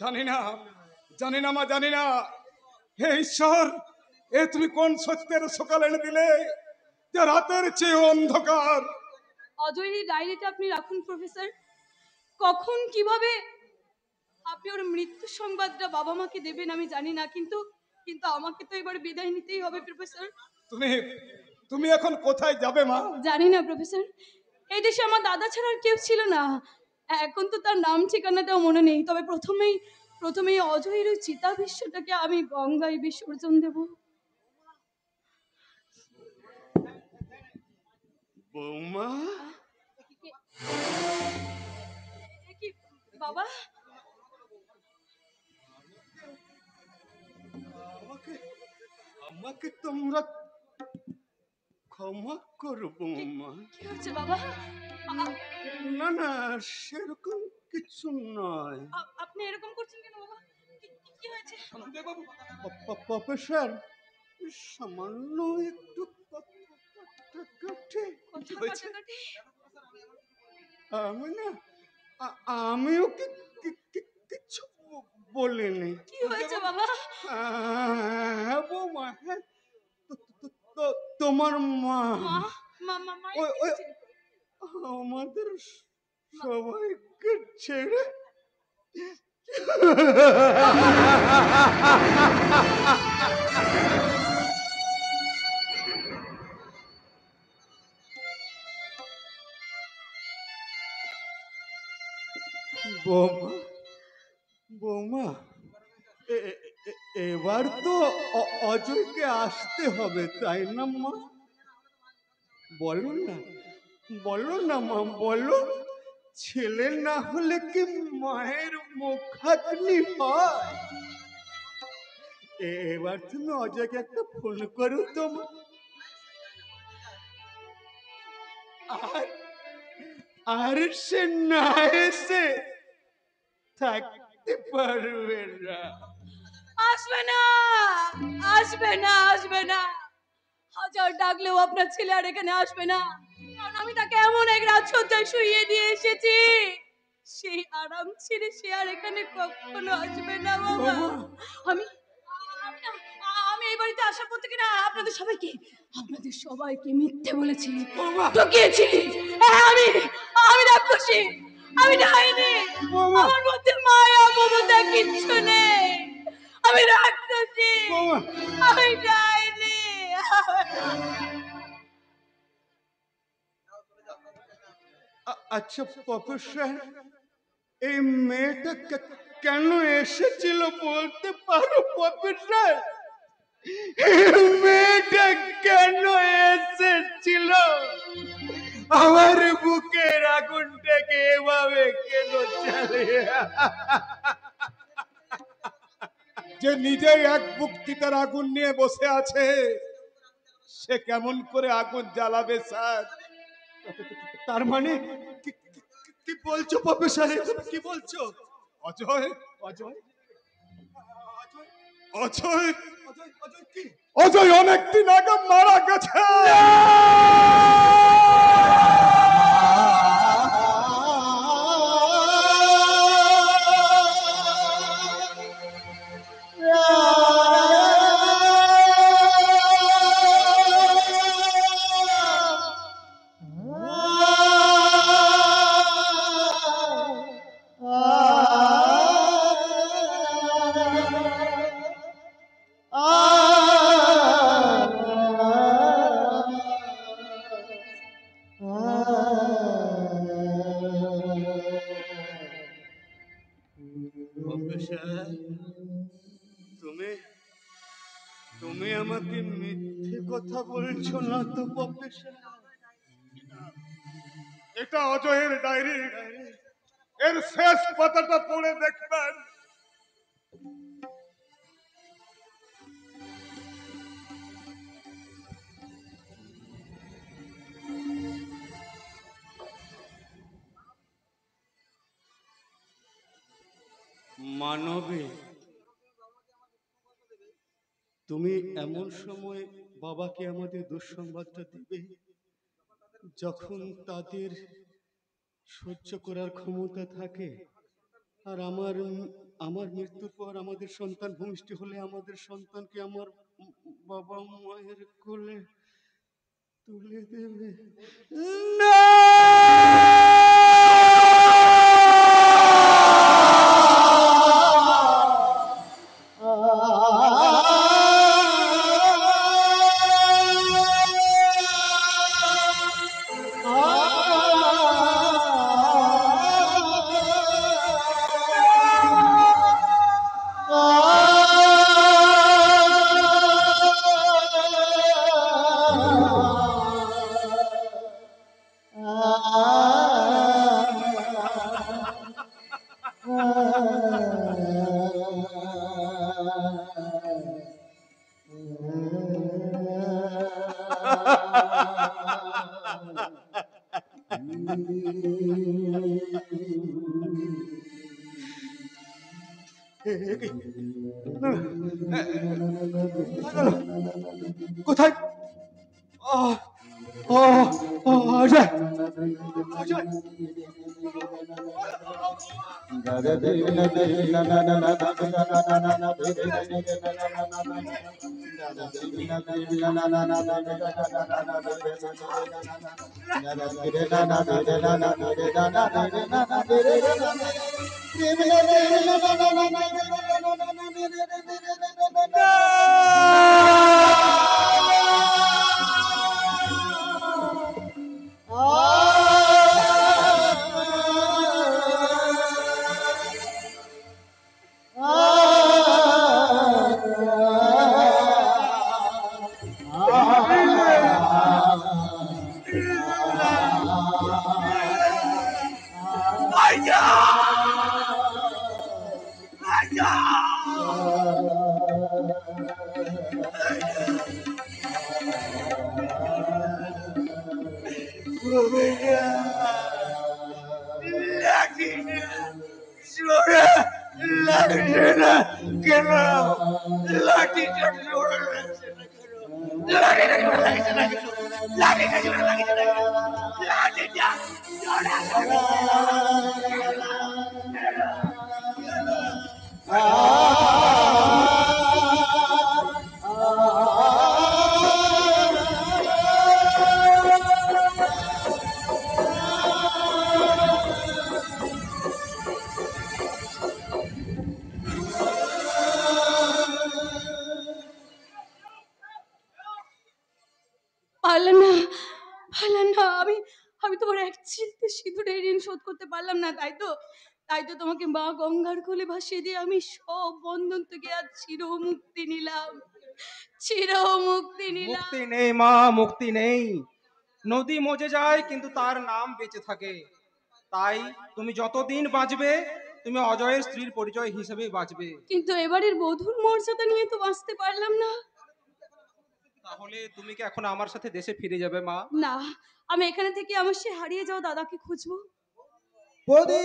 জানি না, জানি না মা, জানি না। হে ঈশ্বর, এ তুমি কোন সত্যের সকাল এনে দিলে যে রাতের চেয়ে অন্ধকার। অজয়ের এই ডায়েরিটা আপনি রাখুন প্রফেসর। কখন কিভাবে আপনি ওর মৃত্যুর সংবাদটা বাবা মাকে দেবেন আমি জানি না, কিন্তু কিন্তু আমাকে তো এবার বিদায় নিতেই হবে প্রফেসর। তুমি তুমি এখন কোথায় যাবে মা? জানি না প্রফেসর, এই দেশে আমার দাদা ছাড়া আর কেউ ছিল না। এখন তো তার নাম ঠিকানাটাও মনে নেই, তবে প্রথমেই অজয়ের ওই চিতাভস্মটাকে আমি গঙ্গায় বিসর্জন দেব। বৌমা, এ কি বাবা? আমাকে আমাকে তোমরা ক্ষমা করো বৌমা। কি হচ্ছে বাবা? না না, সেরকম কিছু নয়। আপনি এরকম করছেন কেন বাবা? কি হয়েছে? প্রফেসর, সামান্য একটু কাটাকাটি কথা হয়েছে। কাটাকাটি? আমি না, আমিও কিছু বলিনি। কি হয়েছে বাবা? বৌমা, হ্যাঁ, তোমার মা মা মা মা ওই ওই আমাদের সবাইকে ছেড়ে বৌমা, বৌমা, এবার তো অজয়কে আসতে হবে, তাই না মা? বলো না, বলো না মা, বলো। ছেলে না হলে কি মায়ের মুখাগ্নি হয়? এবার তুমি অজয়কে একটা ফোন করো তো মা। আর আর সে না এসে থাকতে পারবে না। আসবে না, আসবে না, আসবে না। হাজার ডাকলেও আপনার ছেলে আর এখানে আসবে না, কারণ আমি তাকে এমন এক রাজসজ্জায় শুইয়ে দিয়ে এসেছি, সেই আরাম ছেড়ে সে আর এখানে কখনো আসবে না বাবা। আমি আমি না, আমি এই বাড়িতে আসার পর থেকে না আপনাদের সবাইকে মিথ্যে বলেছি, ঠকিয়েছি। হ্যাঁ, আমি রাক্ষসী, আমি ডাইনি। আমার মধ্যে মায়া মমতা কিচ্ছু নেই, আমি রাক্ষসী, আমি ডাইনি। আচ্ছা প্রফেসর, এই মেয়েটা কেন এসেছিল বলতে পারো প্রফেসর? মেয়েটা কেন এসেছিল? আমার বুকের আগুনটাকে এভাবে কেন জ্বালিয়ে? যে নিজেই এক বুক তিতার আগুন নিয়ে বসে আছে, সে কেমন করে আগুন জ্বালাবে স্যার? তার মানে কি বলছো প্রফেসর? কি বলছো? অজয়, অজয়, অজয়, অজয় কি? অজয় অনেকদিন আগে মারা গেছে। প্রফেসর, তুমি তুমি আমাকে মিথ্যে কথা বলছো না তো প্রফেসর? এটা অজয়ের ডায়েরি, এর শেষ পাতাটা পড়ে দেখবেন। মানবে, তুমি এমন সময় বাবাকে আমাদের দুঃসংবাদটা দিবে যখন তাদের সহ্য করার ক্ষমতা থাকে। আর আমার আমার মৃত্যুর পর আমাদের সন্তান ভূমিষ্ঠ হলে আমাদের সন্তানকে আমার বাবা মায়ের কোলে তুলে দেবে। না! কোথায়? আহ, আহ, অজয়, অজয়! পারলাম না, পারলাম না। আমি আমি তোমার এক চিলতে সিঁদুরের ঋণ শোধ করতে পারলাম না, তাই তো? তাই তো তোমাকে মা গঙ্গার কোলে ভাসিয়ে দিয়ে আমি সব বন্ধন থেকে আজ চির মুক্তি নিলাম, চির মুক্তি নিলাম। মুক্তি নেই মা, মুক্তি নেই। নদী মজে যায় কিন্তু তার নাম বেঁচে থাকে। তাই তুমি যতদিন বাঁচবে তুমি অজয়ের স্ত্রীর পরিচয় হিসেবেই বাঁচবে। কিন্তু এবারের বধূর মর্যাদা নিয়ে তো বাঁচতে পারলাম না। তাহলে তুমি কি এখন আমার সাথে দেশে ফিরে যাবে মা? না, আমি এখানে থেকে আমার সে হারিয়ে যাওয়া দাদাকে খুঁজবো। বৌদি,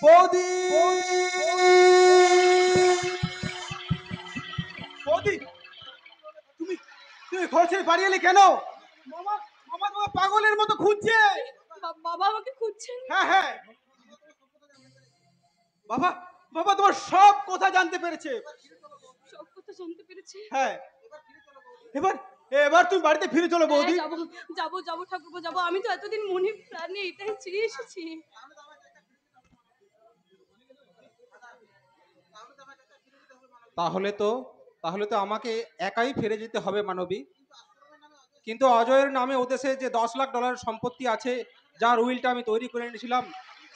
বৌদি, বৌদি, তুমি তুমি ঘর ছেড়ে বাড়ি এলে কেন? মামা, মামা তোমার পাগলের মতো খুঁজছে। বাবা আমাকে খুঁজছেন? হ্যাঁ হ্যাঁ, বাবা, বাবা তোমার সব কথা জানতে পেরেছে। সব কথা জানতে পেরেছে? হ্যাঁ, এবার এবার তুমি বাড়িতে ফিরে চলো বৌদি। যাবো যাবো যাবো ঠাকুরপো, যাবো। আমি তো এতদিন মনে প্রাণে এটাই চেয়ে এসেছি। তাহলে তো তাহলে তো আমাকে একাই ফিরে যেতে হবে মানবী। কিন্তু অজয়ের নামে ওদেশে যে $10 লাখ সম্পত্তি আছে, যার উইলটা আমি তৈরি করে এনেছিলাম,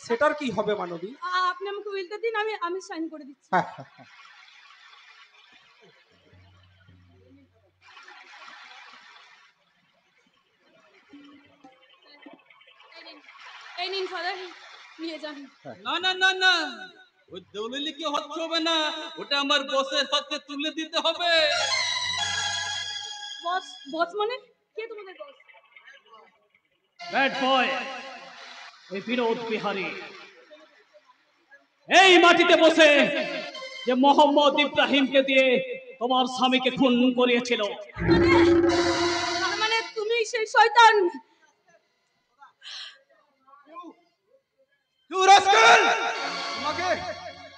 সেটার কি হবে মানবী? আপনি আমাকে উইলটা দিন, আমি আমি সাইন করে দিচ্ছি। হ্যাঁ হ্যাঁ হ্যাঁ। এই নিন ফাদার, নিয়ে যান। না না না না, ওই দলিলে কি হচ্ছে হবে না, ওটা আমার বসের হাতে তুলে দিতে হবে। বস? বস মানে কে তোমাদের বস? ব্যাড বয়, এই বিনোদ বিহারী এই মাটিতে বসে যে মোহাম্মদ ইব্রাহিমকে দিয়ে তোমার স্বামীকে খুন করিয়েছিল। মানে তুমি সেই শয়তান? তুই রাস্কেল! তোমাকে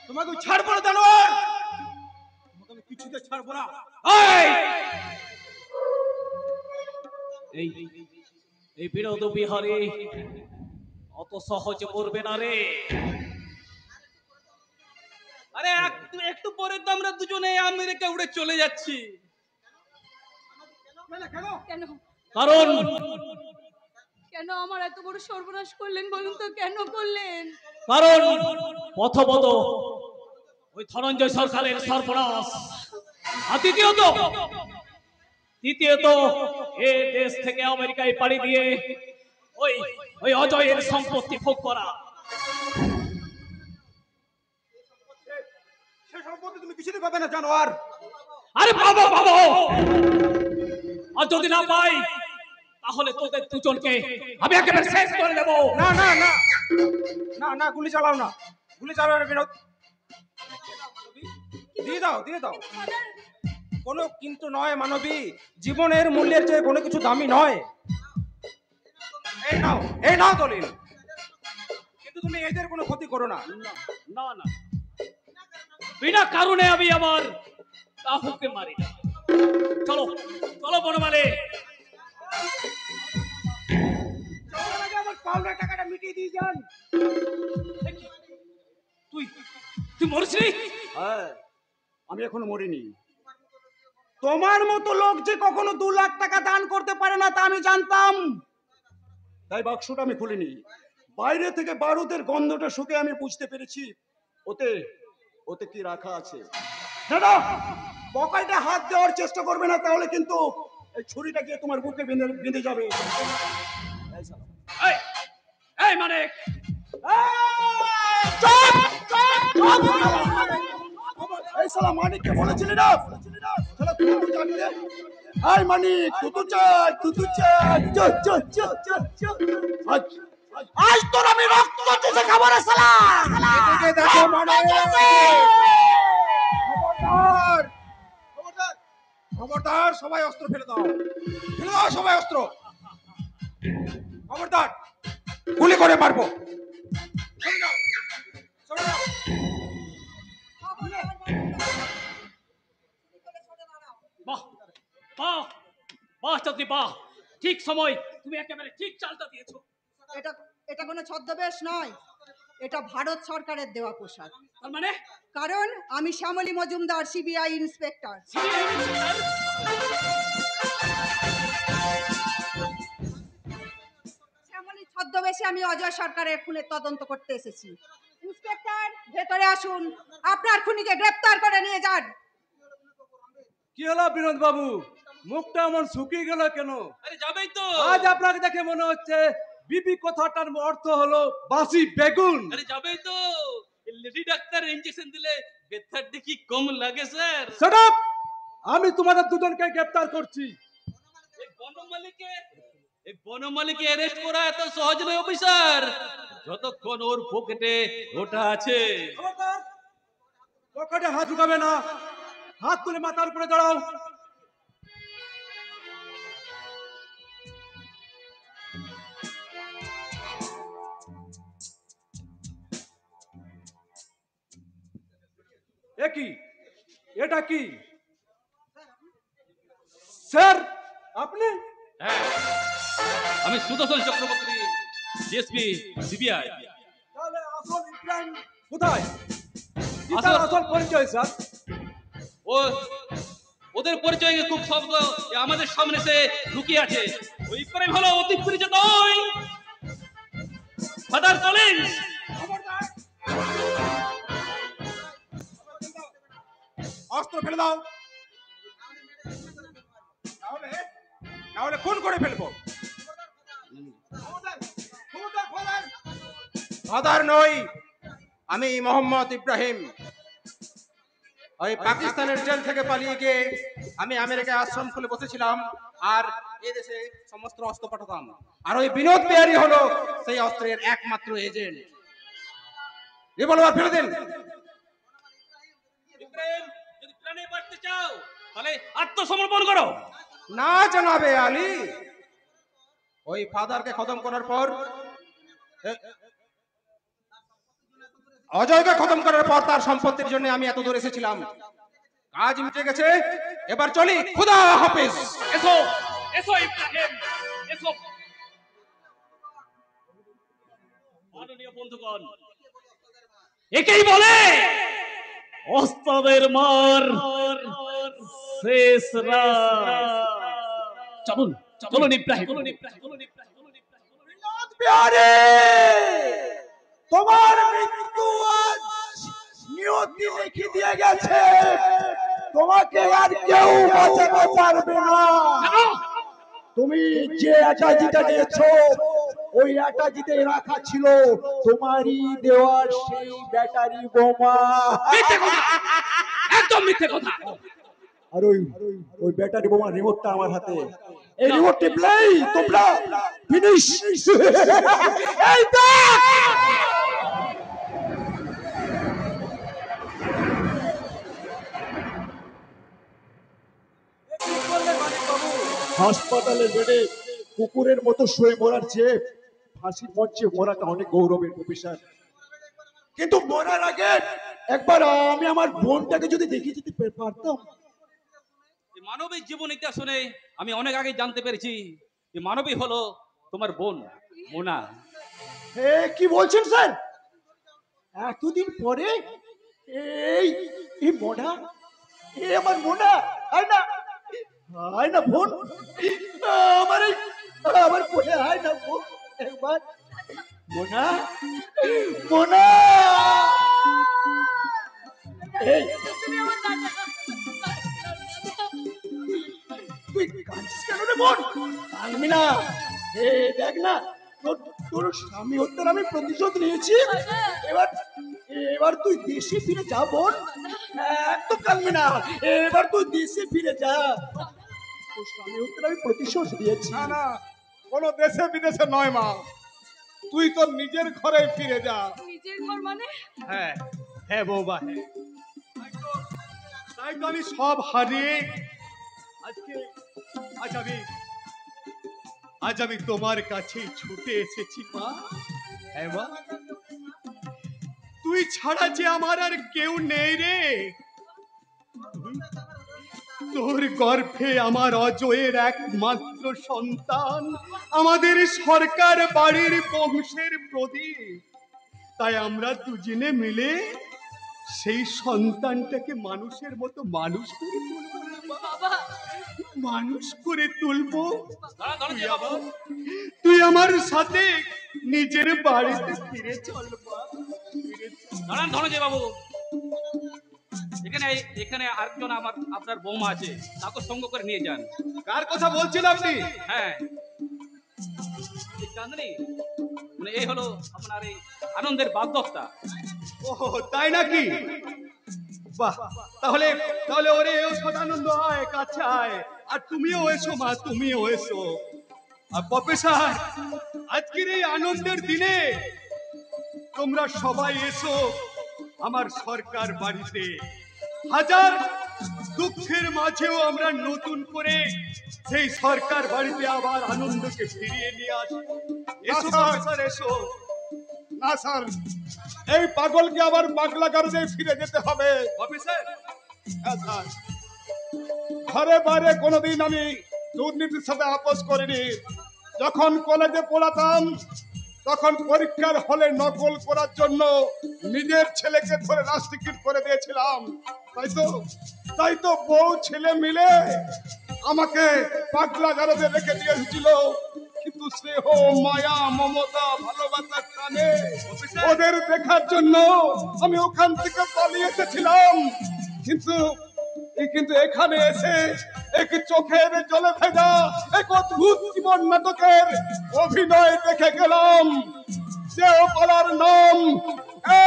তোমাকে ছাড়বো না জানোয়ার, তোমাকে আমি কিছুতে ছাড়বো না। এই এই বিনোদ বিহারী অত সহজে মরবে না রে। আরে একটু পরে তো আমরা দুজনে আমেরিকা উড়ে চলে যাচ্ছি। কেন কারণ কেন আমার এত বড় সর্বনাশ করলেন বলুন তো, কেন করলেন? কারণ প্রথমত ওই ধনঞ্জয় সরকারের সর্বনাশ, আর দ্বিতীয়ত এ দেশ থেকে আমেরিকায় পাড়ি দিয়ে ওই ওই অজয়ের সম্পত্তি ভোগ করা। সে সম্পত্তি তুমি কিছুতেই পাবে না জানোয়ার। আরে বাবা বাবা, আর যদি না পাই তাহলে তোদের দুজনকে আমি একেবারে শেষ করে দেবো। না না না না না, গুলি চালাও না, গুলি চালাও না বিনোদ, দিয়ে দাও দিয়ে দাও। কোনো কিন্তু নয় মানবী, জীবনের মূল্যের চেয়ে কোনো কিছু দামি নয়। এই নাও দলিল, কিন্তু তুমি এদের কোনো ক্ষতি করো না। না না, বিনা কারণে আমি আমার কাহুকে মারি না। চলো চলো বনমালী, আমার পাওনা টাকাটা মিটিয়ে দিয়ে যান। তুই তুই মরছিলি? হ্যাঁ, আমি এখনো মরিনি। তোমার মতো লোক যে কখনো 2 লাখ টাকা দান করতে পারে না তা আমি জানতাম, তাই বাক্সটা আমি খুলিনি। বাইরে থেকে বারুদের গন্ধটা শুকে আমি বুঝতে পেরেছি ওতে ওতে কি রাখা আছে। দাদা, পকেটে হাত দেওয়ার চেষ্টা করবে না, তাহলে কিন্তু এই ছুরিটা গিয়ে তোমার বুকে বেঁধে যাবে। এই এই মানিক, এই শালা মানিককে বলেছিলি না? শালা তুই তো জানলে। এই মানিক, তুতু চাই, তুতু চাই। চল চল চল চল চল। আজ তোর আমি রক্ত চুষে খাবো রে শালা। এদিকে দেখো মানিক। খবরদার খবরদার খবরদার, সবাই অস্ত্র ফেলে দাও, ফেলে দাও সবাই অস্ত্র। খবরদার, গুলি করে মারবো। সরে যাও, সরে যাও। বাহ বাহ বাহ চাঁদনি বাহ, ঠিক সময়, তুমি একেবারে ঠিক চালটা দিয়েছো। এটা এটা কোনো ছদ্মবেশ নয়, এটা ভারত সরকারের দেওয়া পোশাক। তার মানে কারণ আমি শ্যামলী মজুমদার, সিবিআই ইন্সপেক্টর। শ্যামলী ছদ্মবেশে আমি অজয় সরকারের খুনের তদন্ত করতে এসেছি। ইন্সপেক্টর, ভেতরে আসুন, আপনার খুনিকে গ্রেফতার করে নিয়ে যান। কি হলো বিনোদ বাবু, মুখটা এমন শুকিয়ে গেল কেন? আরে যাবেই তো। আজ আপনাকে দেখে মনে হচ্ছে বিপি কথাটার অর্থ হলো বাসি বেগুন। আরে যাবেই তো, লেডি ডাক্তার ইনজেকশন দিলে ব্যথার দেখি কম লাগে স্যার। Shut up! আমি তোমাদের দুজনকে গ্রেফতার করছি। এই বনমালীকে অ্যারেস্ট করা এত সহজ নয় অফিসার, যতক্ষণ ওর পকেটে ওটা আছে। পকেটে হাত ঢুকাবে না, হাত তুলে মাথার উপরে দাঁড়াও। কি এটা কি স্যার? আপনি? হ্যাঁ, আমি সুদর্শন চক্রবর্তী, ডিএসপি সিবিআই। তাহলে আসল ইব্রাহিম কোথায়? আসল পরিচয় স্যার? ও ওদের পরিচয় খুব শব্দ আমাদের সামনে সে লুকিয়ে আছে। ওই ইব্রাহিম হলো অতি পরিচিত ফাদার কলিন্স, অস্ত্র ফেলে দাও, নাহলে খুন করে ফেলবো। ফাদার নই, আমি মোহাম্মদ ইব্রাহিম। ওই পাকিস্তানের জেল থেকে পালিয়ে গিয়ে আমি আমেরিকায় আশ্রম খুলে বসেছিলাম, আর এই দেশে সমস্ত অস্ত্র পাঠাতাম। আর ওই বিনোদ বিহারী হলো সেই অস্ত্রের একমাত্র এজেন্ট। রিভলভার ফেলে দিন। ইব্রাহিম, যদি প্রাণে বাঁচতে চাও তাহলে আত্মসমর্পণ করো। না জানাবে আলী, ওই ফাদারকে খতম করার পর, অজয়কে খতম করার পর তার সম্পত্তির জন্য আমি এত দূর এসেছিলাম। কাজ মিটে গেছে, এবার চলি। খুদা হাফেজ। এসো এসো ইব্রাহিম, এসো। মাননীয় বন্ধুগণ, একেই বলে ওস্তাদের মার শেষ রাত। চলুন চলুন ইব্রাহিম, চলুন ইব্রাহিম, চলুন ইব্রাহিম, চলুন ইব্রাহিম। তোমার মৃত্যু আজ নিয়তি লিখে দিয়ে গেছে, তোমাকে আর কেউ বাঁচাতে পারবে না। তুমি যে অ্যাটাজিটা নিয়েছো, ওই অ্যাটাজিতে রাখা ছিল তোমারই দেওয়ার সেই ব্যাটারি বোমা। মিথ্যে কথা, একদম মিথ্যে কথা। আর ওই ব্যাটারি বোমার রিমোটটা আমার হাতে। এই রিমোট টিপলেই তোমরা ফিনিশ। এই দেখ, হাসপাতালের বেডে কুকুরের মতো শুয়ে মরার চেয়ে ফাঁসির মঞ্চে মরাটা অনেক গৌরবের অফিসার। কিন্তু মরার আগে একবার আমি আমার বোনটাকে যদি দেখে যেতে পারতাম। এই মানবিক জীবন ইতিহাস শুনে আমি অনেক আগে জানতে পেরেছি এই মানবী হলো তোমার বোন মোনা। কি বলছেন স্যার? এতদিন পরে এই এই মোনা, আমার মোনা, আয় না বোন, আমার কোলে আয় না বোন, একবার। মোনা, মোনা, এই তুই কাঁদছিস কেন রে বোন? কাঁদবি না, দেখ না, তোর স্বামী হত্যার আমি প্রতিশোধ নিয়েছি। এবার তুই দেশে ফিরে যা বোন, একদম কাঁদবি না। এবার তুই দেশে ফিরে যা, তোর স্বামী হত্যার আমি প্রতিশোধ নিয়েছি। না না, কোনো দেশে বিদেশে নয় মা, তুই তোর নিজের ঘরে ফিরে যা। নিজের ঘর মানে? হ্যাঁ হ্যাঁ বৌমা, হ্যাঁ। তাই তো আমি সব হারিয়ে আজকে আজ আমি তোমার কাছে ছুটে এসেছি মা। হ্যাঁ মা, তুই ছাড়া যে আমার আর কেউ নেই রে। তোর গর্ভে আমার অজয়ের একমাত্র সন্তান, আমাদের সরকার বাড়ির বংশের প্রদীপ। তাই আমরা দুজনে মিলে সেই সন্তানটাকে মানুষের মতো মানুষ করে তুলবো বাবা, মানুষ করে তুলবো। তুই আমার সাথে নিজের বাড়িতে ফিরে চল মা। দাঁড়ান ধনঞ্জয় বাবু, এখানে এখানে আরেকজন আপনার বৌমা আছে, তাকে সঙ্গ করে নিয়ে যান। কার কথা বলছেন আপনি? হ্যাঁ, চাঁদনি, মানে এই হলো আপনার এই আনন্দের বাগদত্তা। ও তাই নাকি? বাহ, তাহলে তাহলে ওরে ও সদানন্দ আয়, কাছে আয়। আর তুমিও এসো মা, তুমিও এসো। আর প্রফেসর, আজকের এই আনন্দের দিনে তোমরা সবাই এসো আমার সরকার বাড়িতে। হাজার দুঃখের মাঝেও আমরা নতুন করে সেই সরকার বাড়িতে আবার আনন্দকে ফিরিয়ে নিয়ে আসবো। এসো প্রফেসর, এসো। না স্যার, এই পাগলকে আবার পাগলা গারদে ফিরে যেতে হবে। অফিসার, হ্যাঁ স্যার, ঘরে বাইরে কোনোদিন আমি দুর্নীতির সাথে আপোষ করিনি। যখন কলেজে পড়াতাম তখন পরীক্ষার হলে নকল করার জন্য নিজের ছেলেকে ধরে রাস্টিকিট করে দিয়েছিলাম। তাই তো বউ ছেলে মিলে আমাকে পাগলা গারদে রেখে দিয়েছিল। কিন্তু স্নেহ, মায়া, মমতা, ভালোবাসার টানে ওদের দেখার জন্য আমি ওখান থেকে পালিয়ে এসেছিলাম। কিন্তু এখানে এসে এক চোখের জলে ভেজা এক অদ্ভুত জীবন নাটকের অভিনয় দেখে গেলাম। যে পালার নাম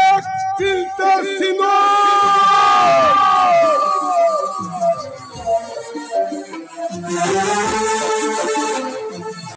এক চিলতে সিংহ।